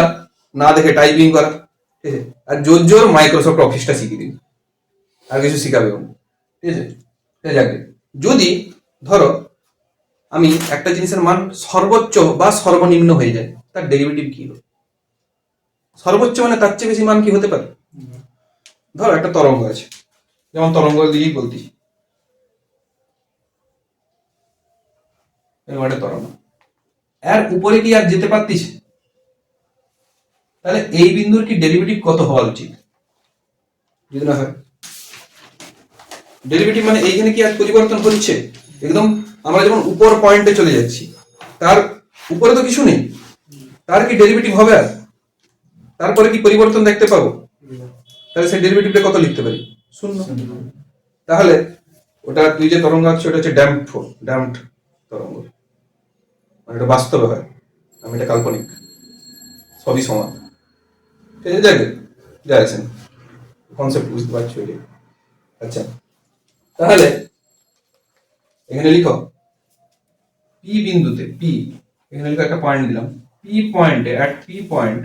না দেখে টাইপিং করা, ঠিক আছে, আর জোর জোর মাইক্রোসফট অফিসটা শিখিয়ে দিন, আর কিছু শিখাবে না, ঠিক আছে। যাকে যদি ধরো আমি একটা জিনিসের মান সর্বোচ্চ বা সর্বনিম্ন হয়ে যায় তার ডেরিভেটিভ কি হবে, সর্বোচ্চ মানে তার চেয়ে বেশি মান কি হতে পারে, ধরো একটা তরঙ্গ আছে, যেমন তরঙ্গ দিয়েই বলতেছি, এরকম একটা তরঙ্গ, এর উপরে কি আর যেতে পারতিস, তাহলে এই বিন্দুর কি ডেরিভেটিভ কত হওয়া উচিত, যদি না হয় ডেরিভেটিভ মানে এইখানে কি আর পরিবর্তন হচ্ছে, একদম আমরা যেমন উপর পয়েন্টে চলে যাচ্ছি, তার উপরে তো কিছু নেই, তার কি ডেরিভেটিভ হবে আর তারপরে কি পরিবর্তন দেখতে পাবো, তাহলে সেই ডেরিভেটিভটা কত লিখতে পারি, 0। তাহলে ওটা তুই যে তরঙ্গ আছে ওটা হচ্ছে ড্যাম্পড তরঙ্গ, মানে এটা বাস্তবে হয়, আমি এটা কাল্পনিক, সবই সমান, ঠিক আছে, যাবে যাচ্ছেন কনসেপ্ট বুঝতে পারছো এটা। আচ্ছা, তাহলে এখানে লিখো পি বিন্দুতে, পি এখানে লিখো একটা পয়েন্ট দিলাম, পি পয়েন্টে, at P point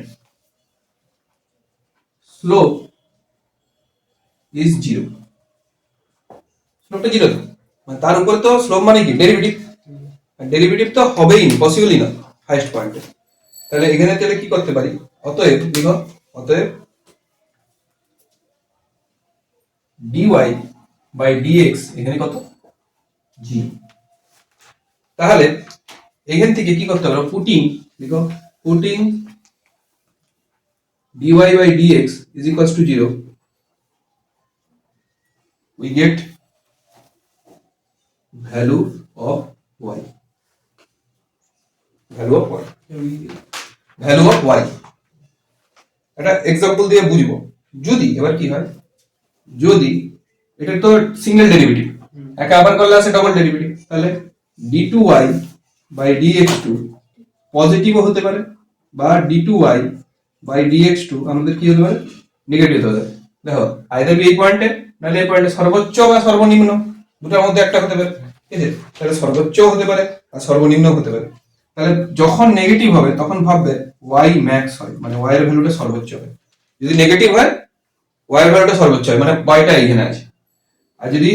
slope is 0। স্লোপটা 0 তো, মানে তার উপরে তো স্লোপ মানে কি ডেরিভেটিভ, ডেরিভেটিভ তো হবেই না, পসিবলই না হাইয়েস্ট পয়েন্টে। তাহলে এখানে তাহলে কি করতে পারি, অতএব লিখো, অতএব dy বাই dx এখানে কত 0। তাহলে এখান থেকে কি করতে পারো, পুটিং লিখো, putting dy by dx is equals to 0, we get value of y, value of y, value of y। একটা এক্সাম্পল দিয়ে বুঝবো, যদি এবার কি হয়, যদি এটা তো সিঙ্গেল ডেরিভেটিভ, একে আবার করলে আসে ডবল ডেরিভেটিভ, তাহলে d2y by dx2 পজিটিভও হতে পারে, বা d2y by dx2 আমাদের কি হতে পারে, নেগেটিভ হতে পারে। দেখো আইদার এই পয়েন্টে নাহলে এই পয়েন্টে সর্বোচ্চ বা সর্বনিম্ন দুটার মধ্যে একটা হতে পারে, ঠিক আছে? তাহলে সর্বোচ্চ হতে পারে আর সর্বনিম্ন হতে পারে। তাহলে যখন নেগেটিভ হবে তখন ভাববে y ম্যাক্স হয়, মানে y এর ভ্যালুটা সর্বোচ্চ হয়। যদি নেগেটিভ হয় y এর ভ্যালুটা সর্বোচ্চ হয়, মানে y টা এখানে আছে। আর যদি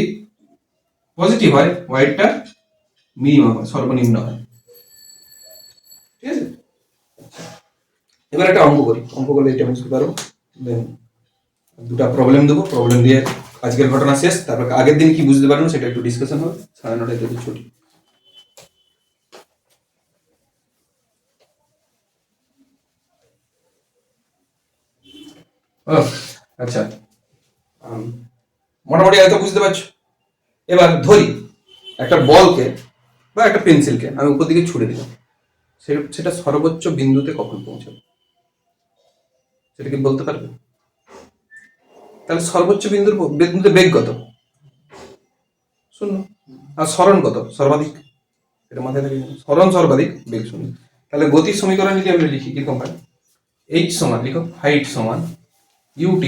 পজিটিভ হয় y টা মিনিমাম হয়, সর্বনিম্ন হয়, ঠিক আছে? এবার একটা অঙ্ক করি, অঙ্ক করলে এটা বুঝতে পারো। দেন দুটা প্রবলেম দেবো, প্রবলেম দিয়ে আজকের ঘটনা শেষ। তারপর আগের দিন কি বুঝতে পারলো সেটা একটু ডিসকাশন হবে। 9:30 যদি ছুটি। আচ্ছা, মোটামুটি এত বুঝতে পারছো। এবার ধরি একটা বলকে বা একটা পেন্সিলকে আমি উপর দিকে ছুড়ে দিলাম, সেটা সর্বোচ্চ বিন্দুতে কখন পৌঁছাবে সেটা কি বলতে পারবে? তাহলে সর্বোচ্চ বিন্দুতে বেগ কত? 0। আর সরণ কত? সর্বাধিক। এটা মাথায় রাখি, সরণ সর্বাধিক, বেগ 0। তাহলে গতির সমীকরণ যদি আমরা লিখি কিরকম হয়, h সমান লিখো হাইট সমান ut,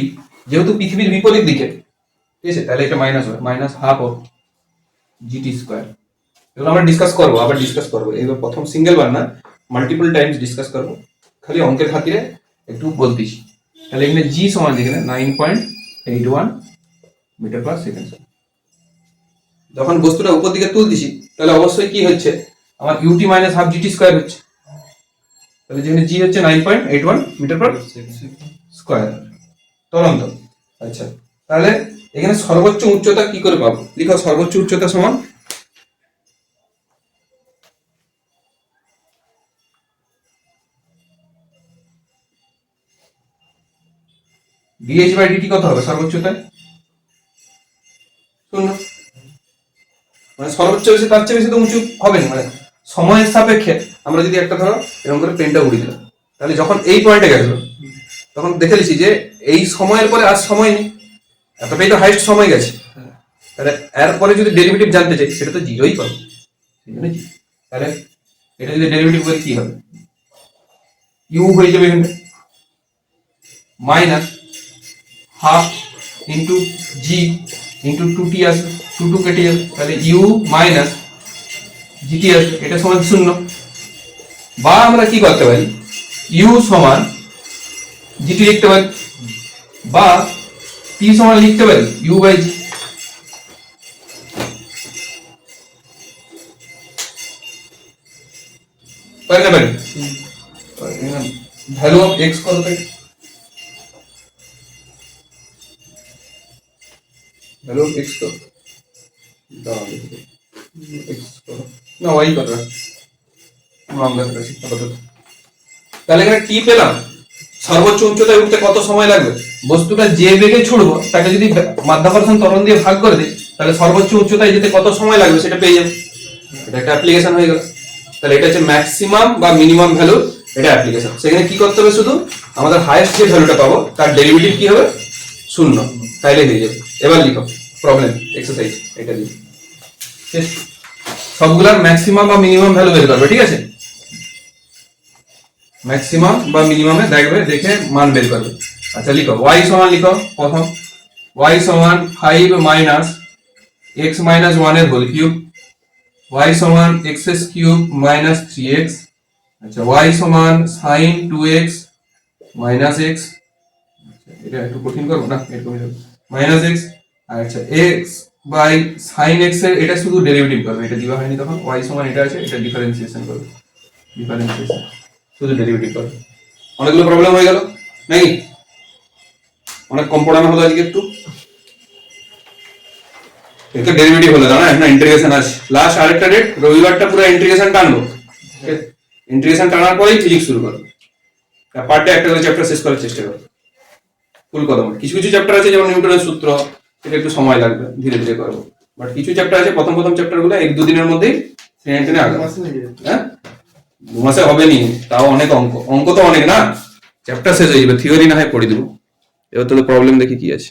যেহেতু পৃথিবীর বিপরীত দিকে, ঠিক আছে? তাহলে এটা মাইনাস হয়, minus half of GT square. এগুলো আমরা ডিসকাস করবো, আবার ডিসকাস করবো। এবার প্রথম সিঙ্গেল বার না, মাল্টিপল টাইমস ডিসকাস করবো, খালি অঙ্কের খাতিরে একটু বলতেছি। তাহলে এখানে জি সমান এখানে 9.81 মিটার পার সেকেন্ড। যখন বস্তুটা উপর দিকে তুলতেছি তাহলে অবশ্যই কি হচ্ছে, আমার u t minus half g t square হচ্ছে। তাহলে যেখানে জি হচ্ছে 9.81 মিটার পার স্কোয়ার তরন্ত। আচ্ছা, তাহলে এখানে সর্বোচ্চ উচ্চতা কি করে পাবো, লিখো সর্বোচ্চ উচ্চতা সমান ডিএইচ বাই ডিটি কত হবে সর্বোচ্চতায়? 0। মানে সর্বোচ্চ বেশি, তার চেয়ে বেশি তো উঁচু হবে না। মানে সময়ের সাপেক্ষে আমরা যদি একটা ধরো এরকম করে পেনটা উড়িয়ে দিলাম, তাহলে যখন এই পয়েন্টে গেছিল তখন দেখে নিছি যে এই সময়ের পরে আর সময় নেই, এতটাই তো হাইস্ট সময় গেছে। তাহলে এরপরে যদি ডেরিভেটিভ জানতে চাই সেটা তো জিরোই পাবো, তাহলে এটা যদি ডেরিভেটিভ করে কি হবে, ইউ হয়ে যাবে এখানে মাইনাস হাফ ইন্টু জি ইন্টু 2t আসবে, 2 কেটে যাবে, তাহলে ইউ মাইনাস জিটি আসবে, এটা সমান 0। বা আমরা কি করতে পারি, ইউ সমান জিটি লিখতে পারি, বা টি সমান লিখতে পারি ইউ বাই জি। পারি না পারি? ভ্যালু অফ এক্স কত থাকে, ভ্যালু অফ এক্স কত, এক্স কত না ওয়াই কত, তাহলে এখানে টি পেলাম। সর্বোচ্চ উচ্চতায় উঠতে কত সময় লাগবে, বস্তুটা যে বেগে ছুড়বো তাকে যদি মাধ্যাকর্ষণ ত্বরণ দিয়ে ভাগ করে দিই তাহলে সর্বোচ্চ উচ্চতায় যেতে কত সময় লাগবে সেটা পেয়ে যাবে। এটা একটা অ্যাপ্লিকেশন হয়ে গেল। তাহলে এটা হচ্ছে ম্যাক্সিমাম বা মিনিমাম ভ্যালু, এটা অ্যাপ্লিকেশন। সেখানে কি করতে হবে, শুধু আমাদের হাইয়েস্ট যে ভ্যালুটা পাবো তার ডেরিভেটিভ কি হবে 0, তাইলে হয়ে যাবে। এবার লিখো প্রবলেম এক্সারসাইজ, এটা লিখো সবগুলার ম্যাক্সিমাম বা মিনিমাম ভ্যালু বের করবে, ঠিক আছে? ম্যাক্সিমাম বা মিনিমামে দেখবে, দেখে মান বের করবে। আচ্ছা লিখো y সমান, লিখো প্রথম y সমান 5 মাইনাস x মাইনাস 1 এর হোল কিউব y সমান x³ মাইনাস 3x, আচ্ছা y সমান sin 2x মাইনাস x, এটা একটু কঠিন করবো না, এরকমই হবে মাইনাস x, আচ্ছা x বাই sin x এর এটা শুধু ডেরিভেটিভ করবে, এটা দিবা হয়নি তখন, y সমান এটা আছে, এটা ডিফারেন্সিয়েশন করবে, ডিফারেন্সিয়েশন শুধু ডেরিভেটিভ করবে। অনেকগুলো প্রবলেম হয়ে গেল নাকি? অনেক কম পড়ানো হলো আজকে একটু, এটা ডেরিভেটিভ হলো না, এখন ইন্টিগ্রেশন আছে। লাস্ট আরেকটা ডেট রবিবারটা পুরো ইন্টিগ্রেশন টানবো, ইন্টিগ্রেশন টানার পরেই ফিজিক্স শুরু করবো, পার ডে একটা করে চ্যাপ্টার শেষ করার চেষ্টা করবো ফুল কদম। কিছু কিছু চ্যাপ্টার আছে যেমন নিউটনের সূত্র, এটা একটু সময় লাগবে, ধীরে ধীরে করবো, বাট কিছু চ্যাপ্টার আছে প্রথম চ্যাপ্টার গুলো 1-2 দিনের মধ্যেই টেনে টেনে আগে, হ্যাঁ 2 মাসে হবে নি, তাও অনেক অঙ্ক, অঙ্ক তো অনেক না, চ্যাপ্টার শেষ হয়ে যাবে, থিওরি না হয় পড়ে দেবো। এবার তোদের প্রবলেম দেখি কি আছে।